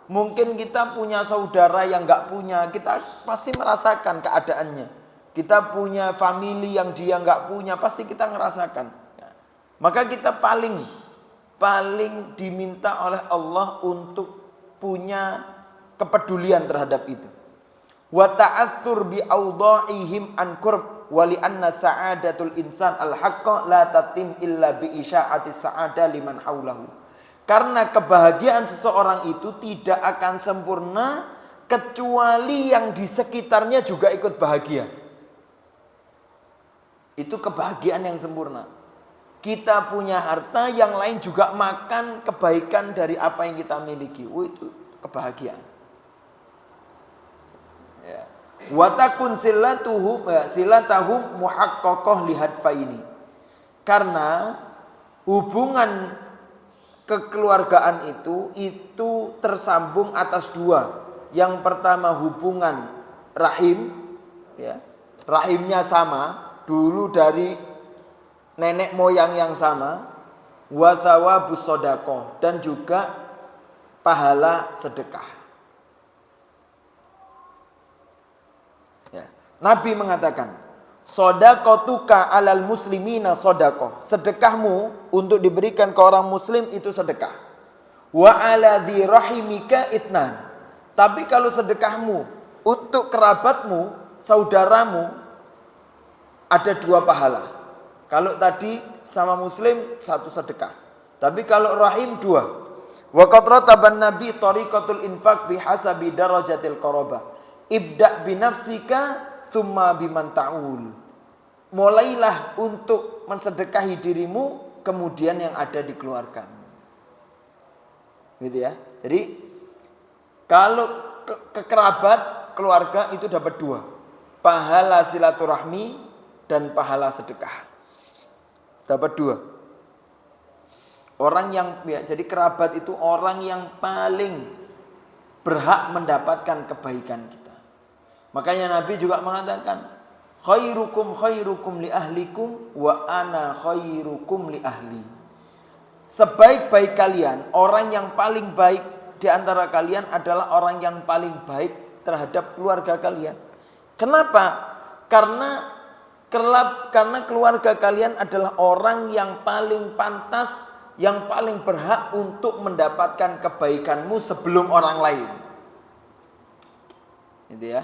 S1: mungkin kita punya saudara yang enggak punya, kita pasti merasakan keadaannya. Kita punya family yang dia enggak punya, pasti kita ngerasakan. Maka kita paling diminta oleh Allah untuk punya kepedulian terhadap itu. Wa ta'atsur bi awda'ihim an qurb wa li anna sa'adatul insan al-haqqa la tatim illa bi isya'ati sa'ada liman haulahu. Karena kebahagiaan seseorang itu tidak akan sempurna kecuali yang di sekitarnya juga ikut bahagia. Itu kebahagiaan yang sempurna. Kita punya harta, yang lain juga makan kebaikan dari apa yang kita miliki. Itu kebahagiaan. Ya. Watakun silatahum muhaqqaqah lihadfaini. Karena hubungan kekeluargaan itu tersambung atas dua. Yang pertama hubungan rahim, ya. Rahimnya sama, dulu dari nenek moyang yang sama, wa thawabus shadaqah, dan juga pahala sedekah. Ya. Nabi mengatakan, shadaqatuka alal muslimina shadaqah. Sedekahmu untuk diberikan ke orang muslim itu sedekah. Wa ala dhi rahimika itnan. Tapi kalau sedekahmu untuk kerabatmu, saudaramu, ada dua pahala. Kalau tadi sama muslim satu sedekah. Tapi kalau rahim dua. Wa qad rataban nabi tariqatul infaq bihasabi darajatil qarabah. Ibda' bi nafsika tsumma biman ta'ul. Mulailah untuk mensedekahi dirimu, kemudian yang ada di keluargamu. Gitu ya. Jadi kalau kekerabat keluarga itu dapat dua. Pahala silaturahmi dan pahala sedekah. Dapat dua. Orang yang jadi kerabat itu orang yang paling berhak mendapatkan kebaikan kita. Makanya Nabi juga mengatakan, khairukum li ahlikum wa ana khairukum li ahli. Sebaik-baik kalian, orang yang paling baik di antara kalian adalah orang yang paling baik terhadap keluarga kalian. Kenapa? Karena keluarga kalian adalah orang yang paling pantas, yang paling berhak untuk mendapatkan kebaikanmu sebelum orang lain. Gitu ya.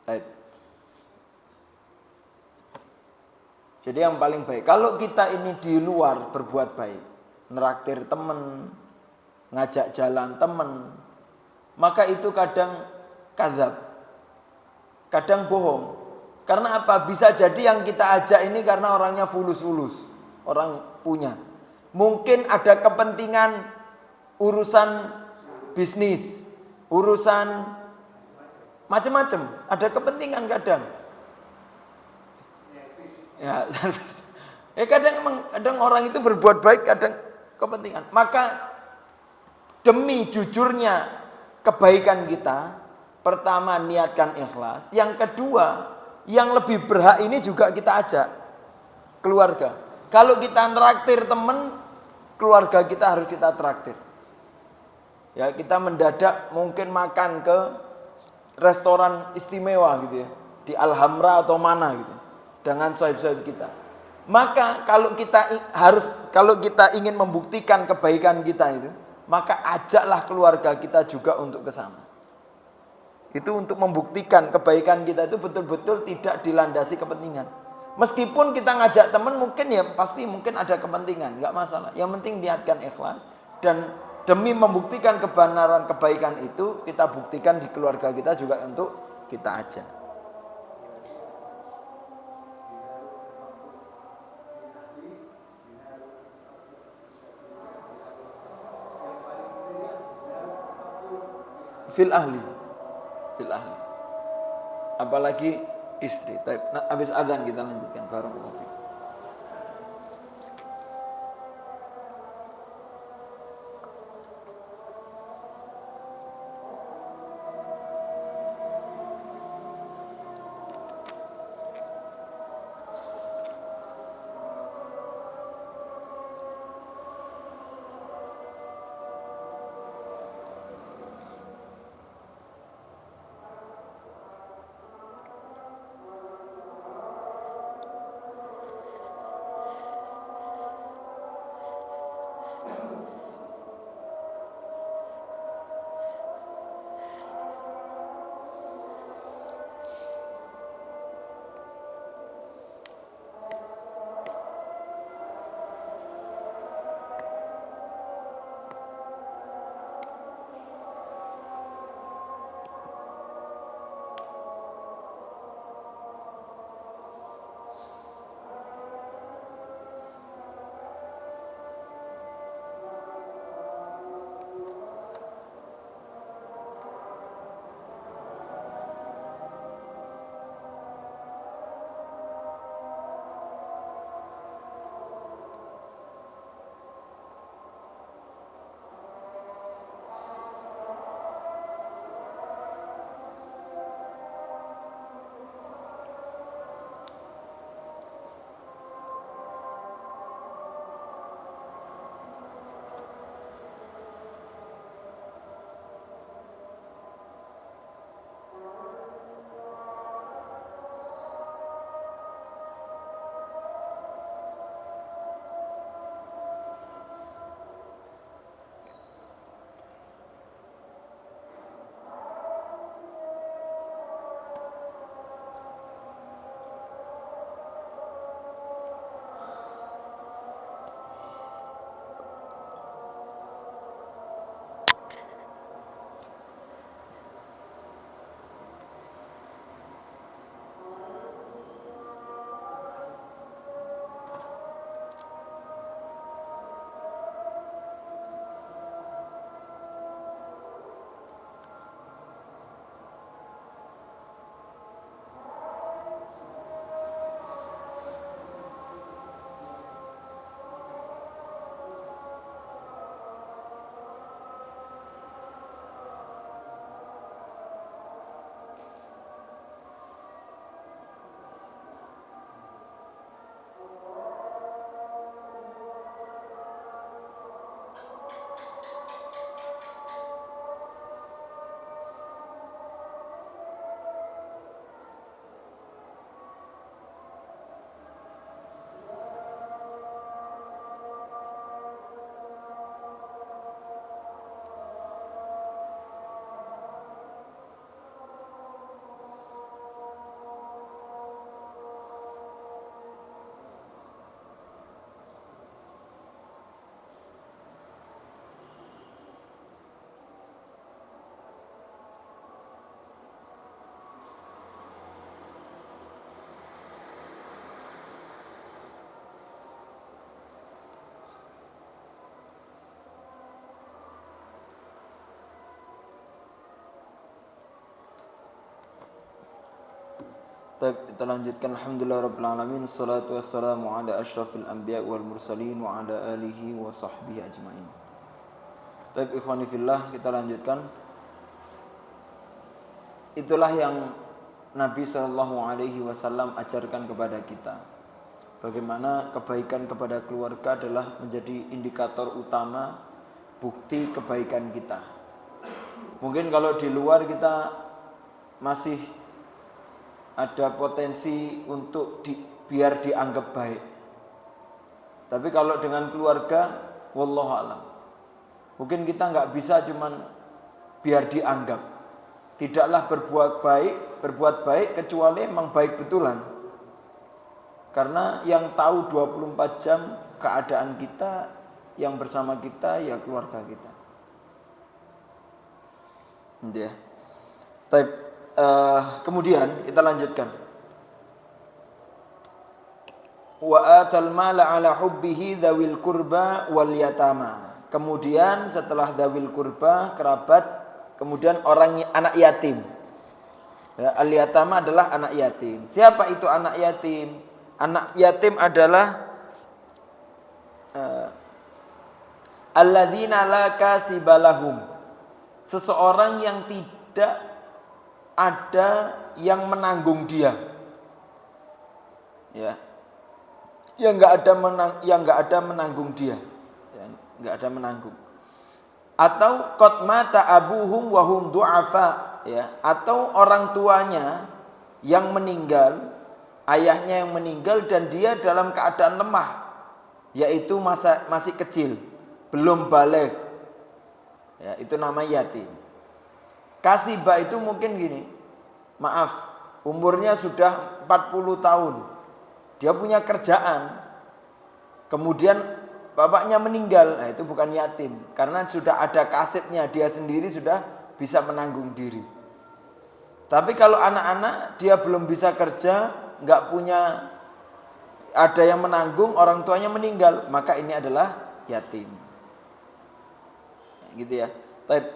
S1: Baik. Jadi yang paling baik. Kalau kita ini di luar berbuat baik, neraktir teman, ngajak jalan teman, maka itu kadang kadzab, kadang bohong. Karena apa? Bisa jadi yang kita ajak ini karena orangnya fulus-fulus. Orang punya. Mungkin ada kepentingan urusan bisnis. Urusan macam-macam. Ada kepentingan kadang. Ya, kadang orang itu berbuat baik, kadang kepentingan. Maka demi jujurnya kebaikan kita, pertama niatkan ikhlas. Yang kedua, yang lebih berhak ini juga kita ajak keluarga. Kalau kita traktir teman, keluarga kita harus kita traktir. Ya, kita mendadak mungkin makan ke restoran istimewa gitu ya, di Alhamra atau mana gitu, dengan sohib-sohib kita. Maka kalau kita ingin membuktikan kebaikan kita itu, maka ajaklah keluarga kita juga untuk ke sana. Itu untuk membuktikan kebaikan kita itu betul-betul tidak dilandasi kepentingan. Meskipun kita ngajak teman mungkin ya pasti mungkin ada kepentingan, enggak masalah. Yang penting niatkan ikhlas dan demi membuktikan kebenaran kebaikan itu kita buktikan di keluarga kita juga untuk kita ajak. fil ahli. Apalagi istri. Nah, habis adzan kita lanjutkan. Barakallahu fiik. Baik, kita lanjutkan. Alhamdulillah rabbil alamin, wassalatu wassalamu ala asyrafil anbiya wal mursalin wa ala alihi wa sahbihi ajmain. Baik, ikhwani fillah, kita lanjutkan. Itulah yang Nabi sallallahu alaihi wasallam ajarkan kepada kita. Bagaimana kebaikan kepada keluarga adalah menjadi indikator utama bukti kebaikan kita. Mungkin kalau di luar kita masih ada potensi untuk biar dianggap baik. Tapi kalau dengan keluarga, wallahu alam, mungkin kita nggak bisa cuman biar dianggap. Tidaklah berbuat baik kecuali emang baik betulan. Karena yang tahu 24 jam keadaan kita, yang bersama kita ya keluarga kita. Ya. Kemudian kita lanjutkan. Wa atal mala ala hubbihi dzawil qurba wal yatama. Kemudian setelah dzawil qurba, kerabat, kemudian anak yatim. Ya, al-yatama adalah anak yatim. Siapa itu anak yatim? Anak yatim adalah alladzina la kasibalahum. Seseorang yang tidak ada yang menanggung dia. Ya. Yang enggak ada menanggung dia. Ya, enggak ada menanggung. Atau qad mata abuhum wa hum du'afa, ya, atau orang tuanya yang meninggal, ayahnya yang meninggal dan dia dalam keadaan lemah, yaitu masih kecil, belum baligh. Ya, itu nama yatim. Kasibah itu mungkin gini. Maaf, umurnya sudah 40 tahun. Dia punya kerjaan. Kemudian bapaknya meninggal, nah itu bukan yatim karena sudah ada kasibnya, dia sendiri sudah bisa menanggung diri. Tapi kalau anak-anak dia belum bisa kerja, nggak punya ada yang menanggung, orang tuanya meninggal, maka ini adalah yatim. Gitu ya. Tapi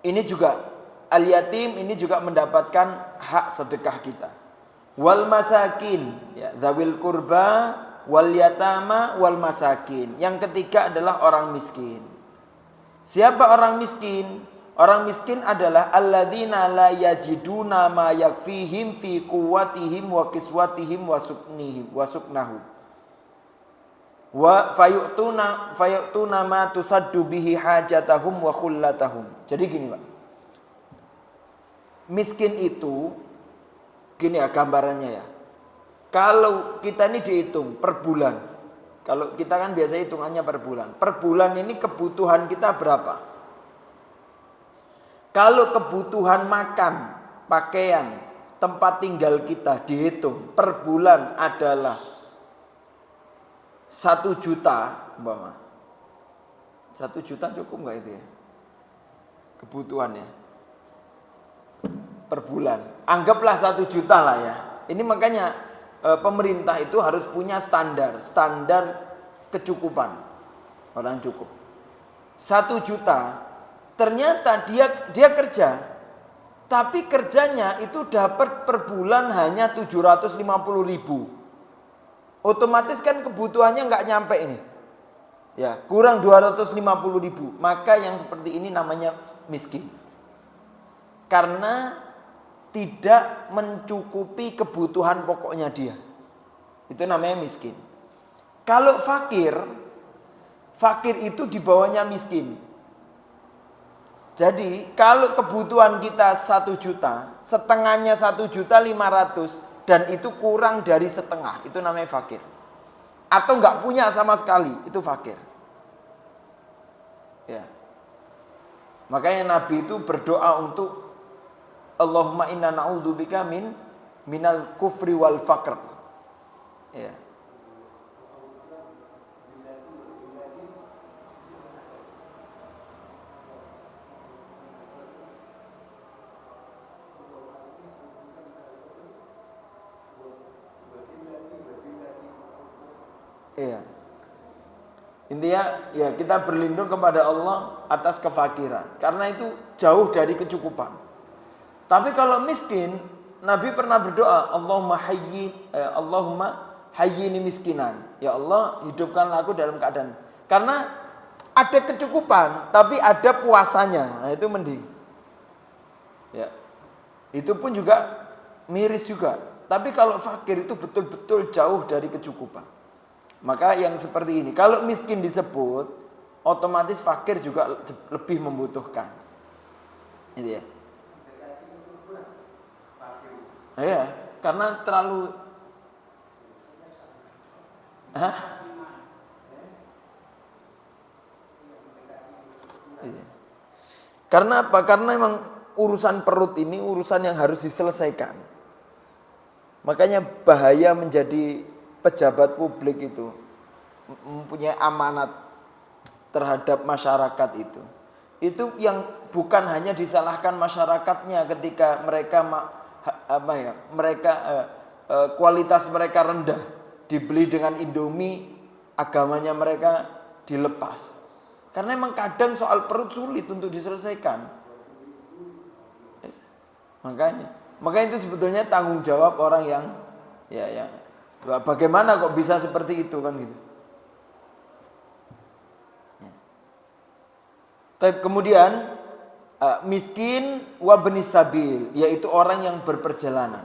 S1: ini juga al-yatim ini juga mendapatkan hak sedekah kita. Wal masakin, ya, dzawil qurba wal yatama wal masakin. Yang ketiga adalah orang miskin. Siapa orang miskin? Orang miskin adalah alladzina la yajiduna ma yakfihim fi quwwatihim wa kiswatihim wa suknihim wa suknahu. Wa fayu'tuna ma tusaddu bihi hajatahum wa khullatahum. Jadi gini, Pak. Miskin itu gini ya gambarannya ya. Kalau kita ini dihitung per bulan. Kalau kita kan biasa hitungannya per bulan. Per bulan ini kebutuhan kita berapa? Kalau kebutuhan makan, pakaian, tempat tinggal kita dihitung per bulan adalah 1 juta, umpama. 1 juta cukup nggak itu ya? Kebutuhannya per bulan. Anggaplah 1 juta lah ya. Ini makanya pemerintah itu harus punya standar kecukupan. Orang cukup 1 juta. Ternyata dia kerja, tapi kerjanya itu dapat per bulan hanya 750.000. Otomatis kan kebutuhannya nggak nyampe ini. Ya, kurang 250.000. Maka yang seperti ini namanya miskin. Karena tidak mencukupi kebutuhan pokoknya dia. Itu namanya miskin. Kalau fakir itu di bawahnya miskin. Jadi kalau kebutuhan kita 1 juta, setengahnya 1.500.000 dan itu kurang dari setengah, itu namanya fakir. Atau nggak punya sama sekali, itu fakir. Ya. Makanya Nabi itu berdoa untuk Allahumma inna na'udzubika minal kufri wal faqr. Ya. Iya. Intinya ya kita berlindung kepada Allah atas kefakiran. Karena itu jauh dari kecukupan. Tapi kalau miskin, Nabi pernah berdoa, Allahumma hayyini miskinan. Ya Allah, hidupkanlah aku dalam keadaan. Karena ada kecukupan, tapi ada puasanya. Nah, itu mending. Ya. Itu pun juga miris juga. Tapi kalau fakir itu betul-betul jauh dari kecukupan. Maka yang seperti ini, kalau miskin disebut, otomatis fakir juga lebih membutuhkan. Gitu ya. Iya, karena terlalu Iya. Karena apa? Karena memang urusan perut ini urusan yang harus diselesaikan. Makanya bahaya menjadi pejabat publik itu mempunyai amanat terhadap masyarakat itu. Itu yang bukan hanya disalahkan masyarakatnya ketika mereka kualitas mereka rendah, dibeli dengan Indomie, agamanya mereka dilepas. Karena memang kadang soal perut sulit untuk diselesaikan. Makanya itu sebetulnya tanggung jawab orang yang ya bagaimana kok bisa seperti itu kan gitu. Kemudian miskin wa benis sabil, yaitu orang yang berperjalanan.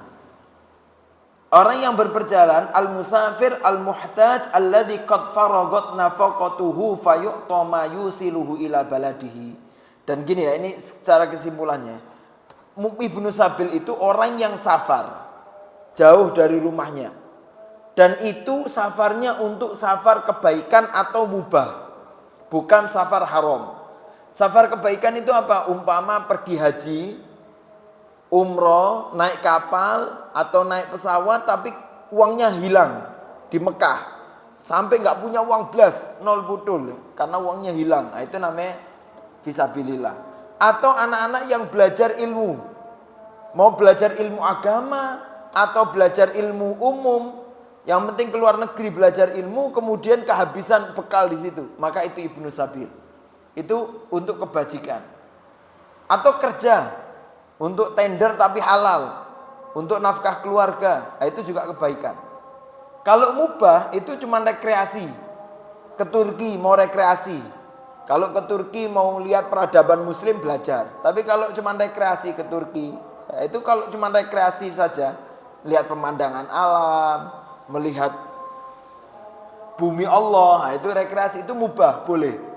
S1: Orang yang berperjalanan, al-musafir al-muhtaj alladzi qad faragat nafaqatuhu fayu'ta ma yusiluhu ila baladihi. Dan gini ya, ini secara kesimpulannya. Ibnu Sabil itu orang yang safar, jauh dari rumahnya. Dan itu safarnya untuk safar kebaikan atau mubah, bukan safar haram. Safar kebaikan itu apa? Umpama pergi haji, umroh, naik kapal atau naik pesawat tapi uangnya hilang di Mekah, sampai nggak punya uang belas, nol putul karena uangnya hilang. Nah, itu namanya fisabilillah. Atau anak-anak yang belajar ilmu, mau belajar ilmu agama atau belajar ilmu umum, yang penting keluar negeri belajar ilmu, kemudian kehabisan bekal di situ, maka itu Ibnu Sabil. Itu untuk kebajikan. Atau kerja untuk tender tapi halal, untuk nafkah keluarga, nah itu juga kebaikan. Kalau mubah itu cuma rekreasi, ke Turki mau rekreasi. Kalau ke Turki mau lihat peradaban muslim belajar. Tapi kalau cuma rekreasi ke Turki, nah itu kalau cuma rekreasi saja, lihat pemandangan alam, melihat bumi Allah, nah itu rekreasi, itu mubah, boleh.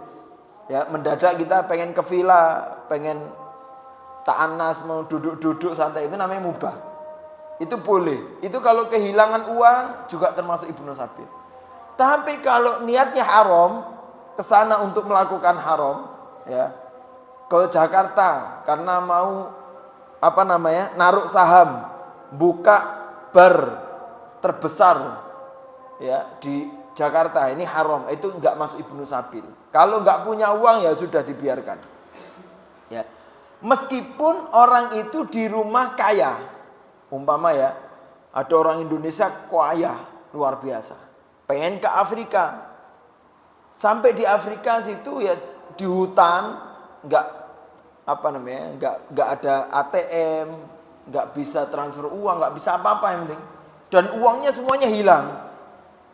S1: Ya, mendadak kita pengen ke villa, pengen ta'anas, mau duduk-duduk santai, itu namanya mubah. Itu boleh. Itu kalau kehilangan uang juga termasuk Ibnu Sabil. Tapi kalau niatnya haram, ke sana untuk melakukan haram, ya. Ke Jakarta karena mau naruh saham, buka bar terbesar ya di Jakarta, ini haram, itu enggak masuk Ibnu Sabil. Kalau enggak punya uang ya sudah dibiarkan. Ya. Meskipun orang itu di rumah kaya, umpama ya, ada orang Indonesia kaya luar biasa, pengen ke Afrika, sampai di Afrika situ ya di hutan, enggak ada ATM, enggak bisa transfer uang, enggak bisa apa-apa yang penting, dan uangnya semuanya hilang.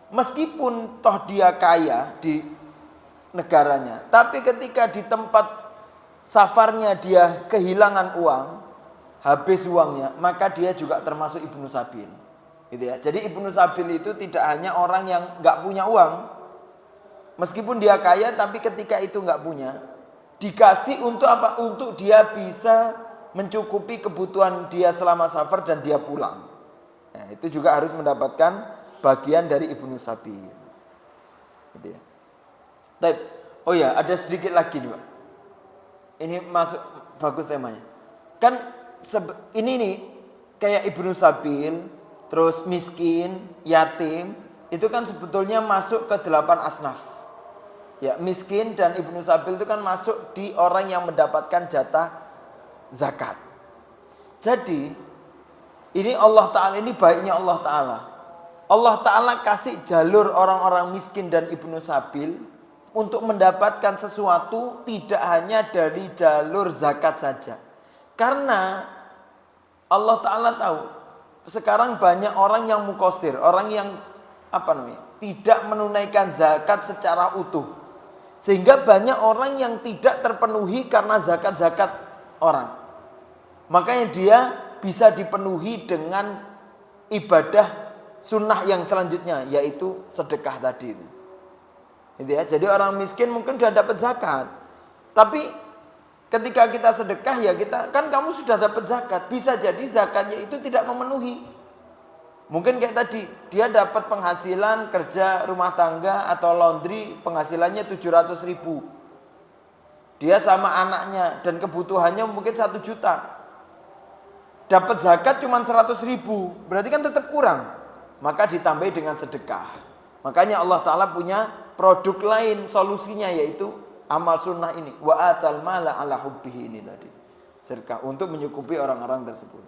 S1: Meskipun toh dia kaya di negaranya, tapi ketika di tempat safarnya dia kehilangan uang, habis uangnya, maka dia juga termasuk Ibnu Sabil. Gitu ya. Jadi Ibnu Sabil itu tidak hanya orang yang nggak punya uang, meskipun dia kaya, tapi ketika itu nggak punya, dikasih untuk apa? Untuk dia bisa mencukupi kebutuhan dia selama safar dan dia pulang. Nah, itu juga harus mendapatkan bagian dari Ibnu Sabil. Gitu ya. Oh ya, ada sedikit lagi nih, Pak. Ini masuk bagus temanya. Kan ini nih kayak Ibnu Sabil, terus miskin, yatim, itu kan sebetulnya masuk ke 8 asnaf. Ya, miskin dan Ibnu Sabil itu kan masuk di orang yang mendapatkan jatah zakat. Jadi ini Allah Ta'ala, ini baiknya Allah Ta'ala. Allah Ta'ala kasih jalur orang-orang miskin dan Ibnu Sabil untuk mendapatkan sesuatu tidak hanya dari jalur zakat saja. Karena Allah Ta'ala tahu sekarang banyak orang yang mukosir, orang yang tidak menunaikan zakat secara utuh. Sehingga banyak orang yang tidak terpenuhi karena zakat-zakat orang. Makanya dia bisa dipenuhi dengan ibadah sunnah yang selanjutnya, yaitu sedekah tadi itu. Gitu ya. Jadi orang miskin mungkin sudah dapat zakat, tapi ketika kita sedekah ya kita kan kamu sudah dapat zakat, bisa jadi zakatnya itu tidak memenuhi. Mungkin kayak tadi dia dapat penghasilan kerja rumah tangga atau laundry, penghasilannya 700.000. Dia sama anaknya dan kebutuhannya mungkin 1 juta. Dapat zakat cuma 100.000, berarti kan tetap kurang. Maka ditambahi dengan sedekah. Makanya Allah Ta'ala punya produk lain solusinya, yaitu amal sunnah ini. Wa atal mala ala hubbihi ini tadi. Sedekah untuk menyukupi orang-orang tersebut.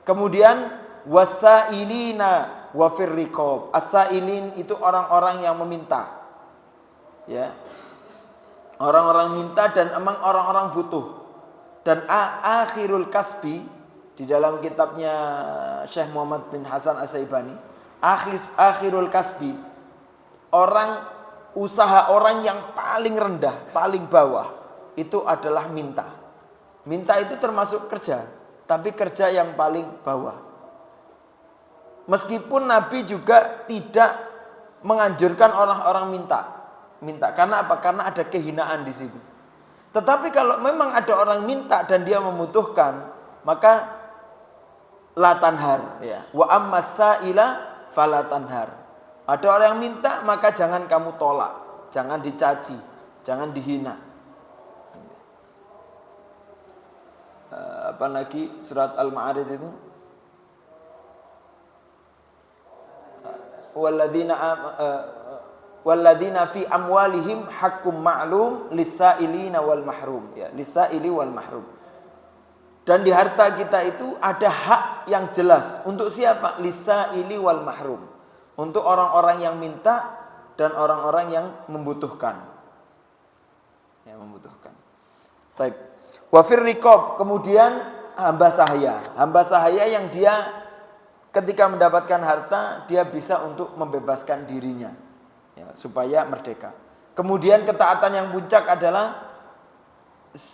S1: Kemudian wasailina wa firriqab. As-sailin itu orang-orang yang meminta. Ya. Orang-orang minta dan emang orang-orang butuh. Dan akhirul kasbi, di dalam kitabnya Syekh Muhammad bin Hasan As-Saibani, akhirul kasbi, usaha orang yang paling rendah, paling bawah itu adalah minta. Minta itu termasuk kerja, tapi kerja yang paling bawah. Meskipun Nabi juga tidak menganjurkan orang-orang minta. Karena apa? Karena ada kehinaan di situ. Tetapi kalau memang ada orang minta dan dia membutuhkan, maka la tanhar, ya. Wa ammas sa'ila fala tanhar. Ada orang yang minta, maka jangan kamu tolak, jangan dicaci, jangan dihina. Apalagi surat Al-Ma'arij itu, walladzina fi amwalihim haqqum ma'lum lis-sa'ilina wal mahrum, ya, lis-sa'ili wal mahrum. Dan di harta kita itu ada hak yang jelas untuk siapa? Lis-sa'ili wal mahrum, untuk orang-orang yang minta dan orang-orang yang membutuhkan. Yang membutuhkan. Baik. Wa fir riqab, kemudian hamba sahaya yang dia ketika mendapatkan harta dia bisa untuk membebaskan dirinya, ya, supaya merdeka. Kemudian ketaatan yang puncak adalah,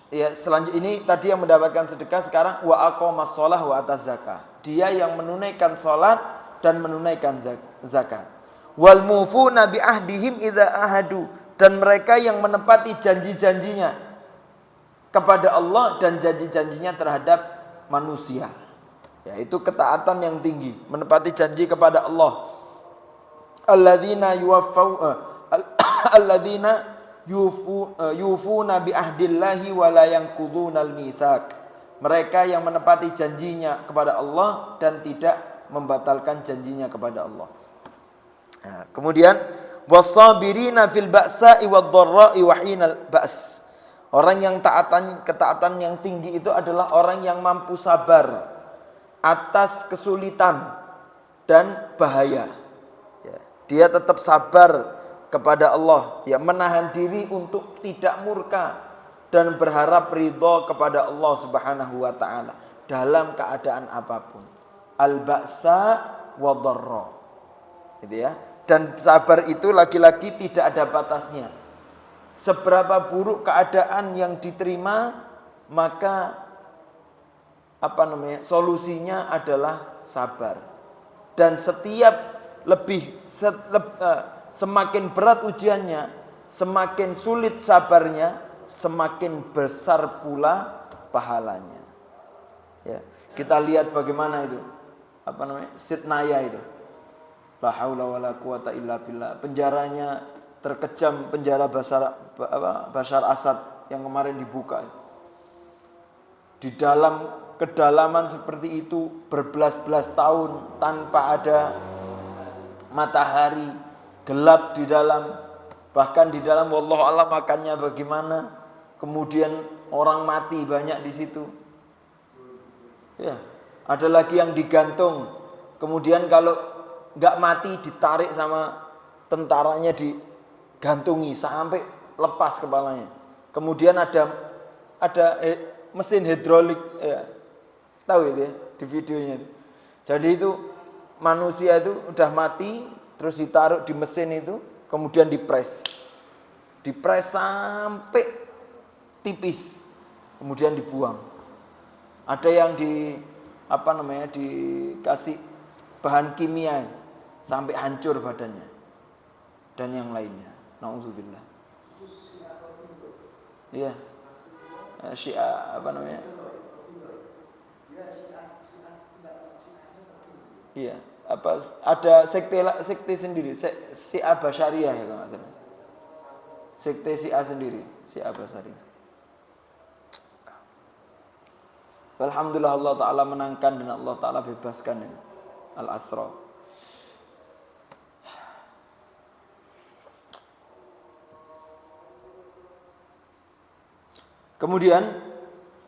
S1: ya, selanjutnya ini tadi yang mendapatkan sedekah, sekarang wa aqamas shalah wa ataz zakah. Dia yang menunaikan salat dan menunaikan zakat. Wal mufuna bi ahdihim idza ahadu, dan mereka yang menepati janji-janjinya kepada Allah dan janji-janjinya terhadap manusia. Yaitu ketaatan yang tinggi, menepati janji kepada Allah. Alladzina yufuna bi ahdillahi wa la yanqudunal mitsaq. Mereka yang menepati janjinya kepada Allah dan tidak membatalkan janjinya kepada Allah. Nah, kemudian wasabirina fil ba'sa'i wad-dharra'i wa hinal ba's. Orang yang ketaatan yang tinggi itu adalah orang yang mampu sabar atas kesulitan dan bahaya. Ya, dia tetap sabar kepada Allah, ya, menahan diri untuk tidak murka dan berharap ridho kepada Allah Subhanahu wa taala dalam keadaan apapun. Al-ba'sa wa dharra. Gitu ya. Dan sabar itu lagi-lagi tidak ada batasnya. Seberapa buruk keadaan yang diterima, maka solusinya adalah sabar. Dan semakin berat ujiannya, semakin sulit sabarnya, semakin besar pula pahalanya. Ya, kita lihat bagaimana itu, Sitnaya itu. La haula wala quwata illa billah. Penjaranya terkejam, penjara Bashar Assad yang kemarin dibuka. Di dalam kedalaman seperti itu berbelas-belas tahun tanpa ada matahari, gelap di dalam, bahkan di dalam wallahu a'lam makannya bagaimana. Kemudian orang mati banyak di situ. Ya, ada lagi yang digantung. Kemudian kalau nggak mati ditarik sama tentaranya, digantungi sampai lepas kepalanya. Kemudian ada mesin hidrolik, ya. Tahu itu ya di videonya. Jadi itu manusia itu udah mati, terus ditaruh di mesin itu, kemudian dipres sampai tipis, kemudian dibuang. Ada yang dikasih bahan kimia sampai hancur badannya, dan yang lainnya. Nauzubillah. Iya. Syiah Iya, ada sekte sendiri, Syiah Basyariyah ya kalau nggak salah. Sekte Syiah sendiri, Syiah Basyariyah. Alhamdulillah Allah Ta'ala menangkan dan Allah Ta'ala bebaskan Al-Asra. Kemudian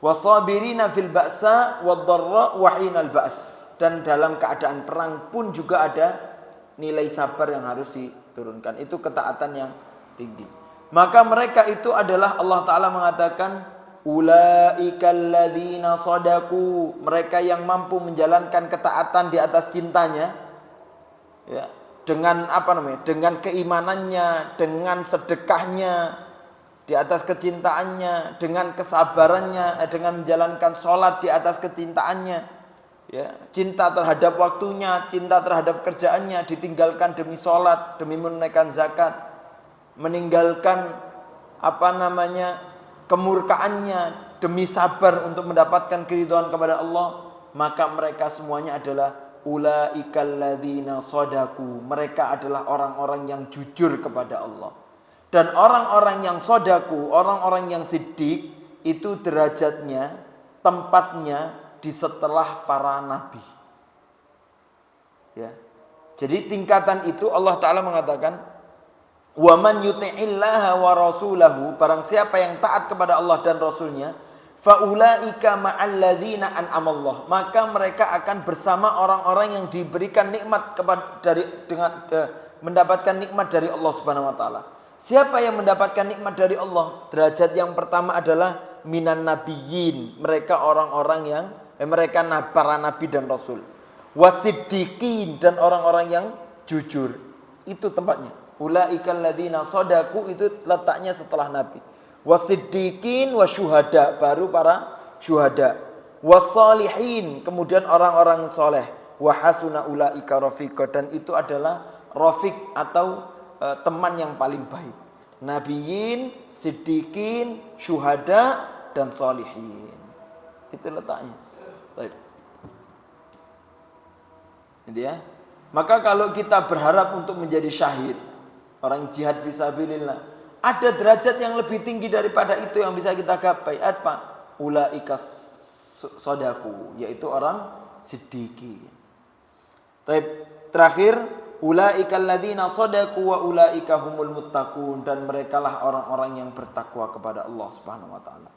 S1: wasabirina fil ba'sa wad-dharra wa hinal ba's. Dan dalam keadaan perang pun juga ada nilai sabar yang harus diturunkan. Itu ketaatan yang tinggi. Maka mereka itu adalah Allah Ta'ala mengatakan ulaikal ladzina shadaku, mereka yang mampu menjalankan ketaatan di atas cintanya, ya, dengan dengan keimanannya, dengan sedekahnya di atas kecintaannya, dengan kesabarannya, dengan menjalankan sholat di atas kecintaannya, ya, cinta terhadap waktunya, cinta terhadap kerjaannya, ditinggalkan demi sholat, demi menunaikan zakat, meninggalkan kemurkaannya demi sabar untuk mendapatkan keridhaan kepada Allah, maka mereka semuanya adalah ulaikal ladzina shadaku, mereka adalah orang-orang yang jujur kepada Allah. Dan orang-orang yang shadaku, orang-orang yang siddiq, itu derajatnya, tempatnya di setelah para nabi. Ya. Jadi tingkatan itu Allah Ta'ala mengatakan, wa man yuti'illaha wa rasulahu, barang siapa yang taat kepada Allah dan Rasulnya, faulaika ma'al ladzina an'amallah, maka mereka akan bersama orang-orang yang diberikan nikmat mendapatkan nikmat dari Allah Subhanahu wa taala. Siapa yang mendapatkan nikmat dari Allah? Derajat yang pertama adalah minan nabiyyin, mereka orang-orang yang para nabi dan rasul. Wasiddiqin, dan orang-orang yang jujur. Itu tempatnya. Ulaikal ladzina shadaku, itu letaknya setelah nabi. Wasiddiqin wasyuhada, baru para syuhada. Wassalihin, kemudian orang-orang soleh. Wahasuna ulaika rafiqa, dan itu adalah rafiq atau teman yang paling baik. Nabiyin, siddiqin, syuhada, dan sholihin. Itu letaknya. Baik. Gitu ya. Maka kalau kita berharap untuk menjadi syahid, orang jihad fisabilillah, ada derajat yang lebih tinggi daripada itu yang bisa kita gapai. Apa? Ulaika shadaku, yaitu orang siddiqin. Terakhir, ulaikal ladzina shadaku wa ulaika humul muttaqun, dan merekalah orang-orang yang bertakwa kepada Allah Subhanahu wa taala.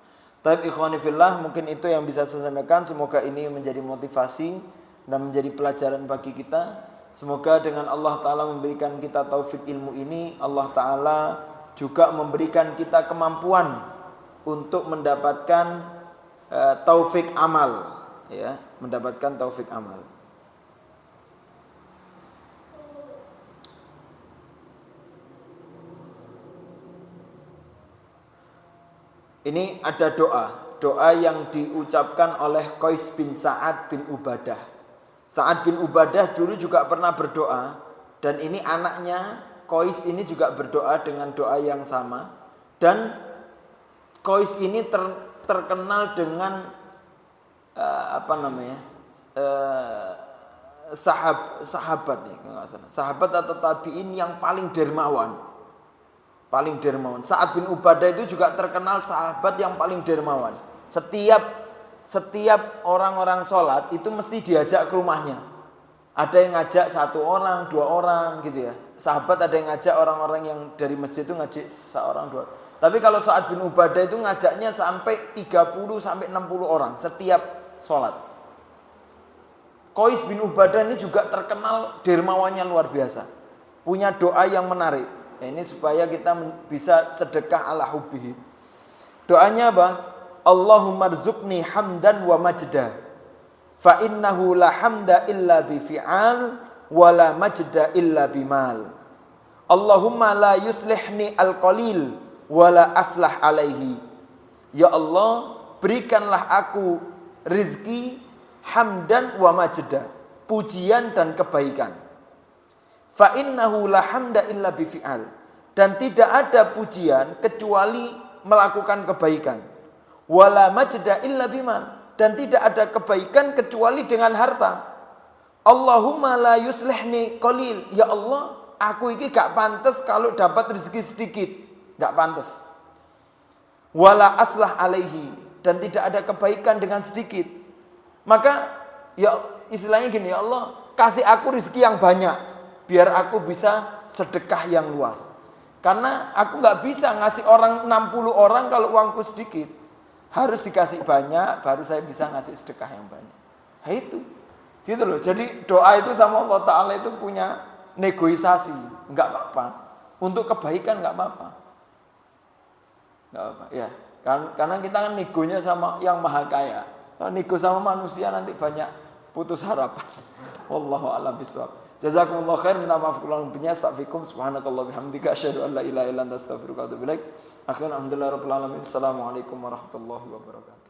S1: Ikhwani fillah, mungkin itu yang bisa saya sampaikan. Semoga ini menjadi motivasi dan menjadi pelajaran bagi kita. Semoga dengan Allah Ta'ala memberikan kita taufik ilmu ini, Allah Ta'ala juga memberikan kita kemampuan untuk mendapatkan taufik amal, ya, mendapatkan taufik amal. Ini ada doa yang diucapkan oleh Qais bin Sa'ad bin Ubadah. Sa'ad bin Ubadah dulu juga pernah berdoa, dan ini anaknya Qais ini juga berdoa dengan doa yang sama. Dan Qais ini terkenal dengan sahabat nih, sahabat atau tabi'in yang paling dermawan. Sa'ad bin Ubadah itu juga terkenal sahabat yang paling dermawan. Setiap orang-orang sholat itu mesti diajak ke rumahnya. Ada yang ngajak 1 orang, 2 orang gitu ya. Sahabat ada yang ngajak orang-orang yang dari masjid itu ngajak 1 2. Tapi kalau Sa'ad bin Ubadah itu ngajaknya sampai 30 sampai 60 orang setiap sholat. Qais bin Ubadah ini juga terkenal dermawannya luar biasa. Punya doa yang menarik. Ini supaya kita bisa sedekah ala hubbihi. Doanya apa? Allahumma rzuqni hamdan wa majda, fa innahu la hamda illa bi fi'al wa la majda illa bimal. Allahumma la yuslihni al-qalil wa la aslah alaihi. Ya Allah, berikanlah aku rizki hamdan wa majda, pujian dan kebaikan. Fa innahu la hamda illa bi fi'al, dan tidak ada pujian kecuali melakukan kebaikan. Wala majda illa biman, dan tidak ada kebaikan kecuali dengan harta. Allahumma la yuslihni qalil, ya Allah, aku ini gak pantas kalau dapat rezeki sedikit, gak pantas. Wala aslah alaihi, dan tidak ada kebaikan dengan sedikit. Maka ya istilahnya gini, ya Allah, kasih aku rezeki yang banyak biar aku bisa sedekah yang luas. Karena aku gak bisa ngasih orang 60 orang kalau uangku sedikit. Harus dikasih banyak, baru saya bisa ngasih sedekah yang banyak. Nah itu, gitu loh. Jadi doa itu sama Allah Ta'ala itu punya negosiasi. Enggak apa-apa. Untuk kebaikan enggak apa-apa. Enggak apa-apa, ya.
S2: Karena kita kan negonya sama yang maha kaya. Kalau nego sama manusia nanti banyak putus harapan. Wallahu a'lam bishawab. Jazakumullah khair, minta maaf kurang lebihnya. Astaghfirukum subhanakallah bihamdika asyhadu an la ilaha illa anta astaghfiruka wa atubu ilaik. Akhirnya alhamdulillah rabbil alamin. Assalamualaikum warahmatullahi wabarakatuh.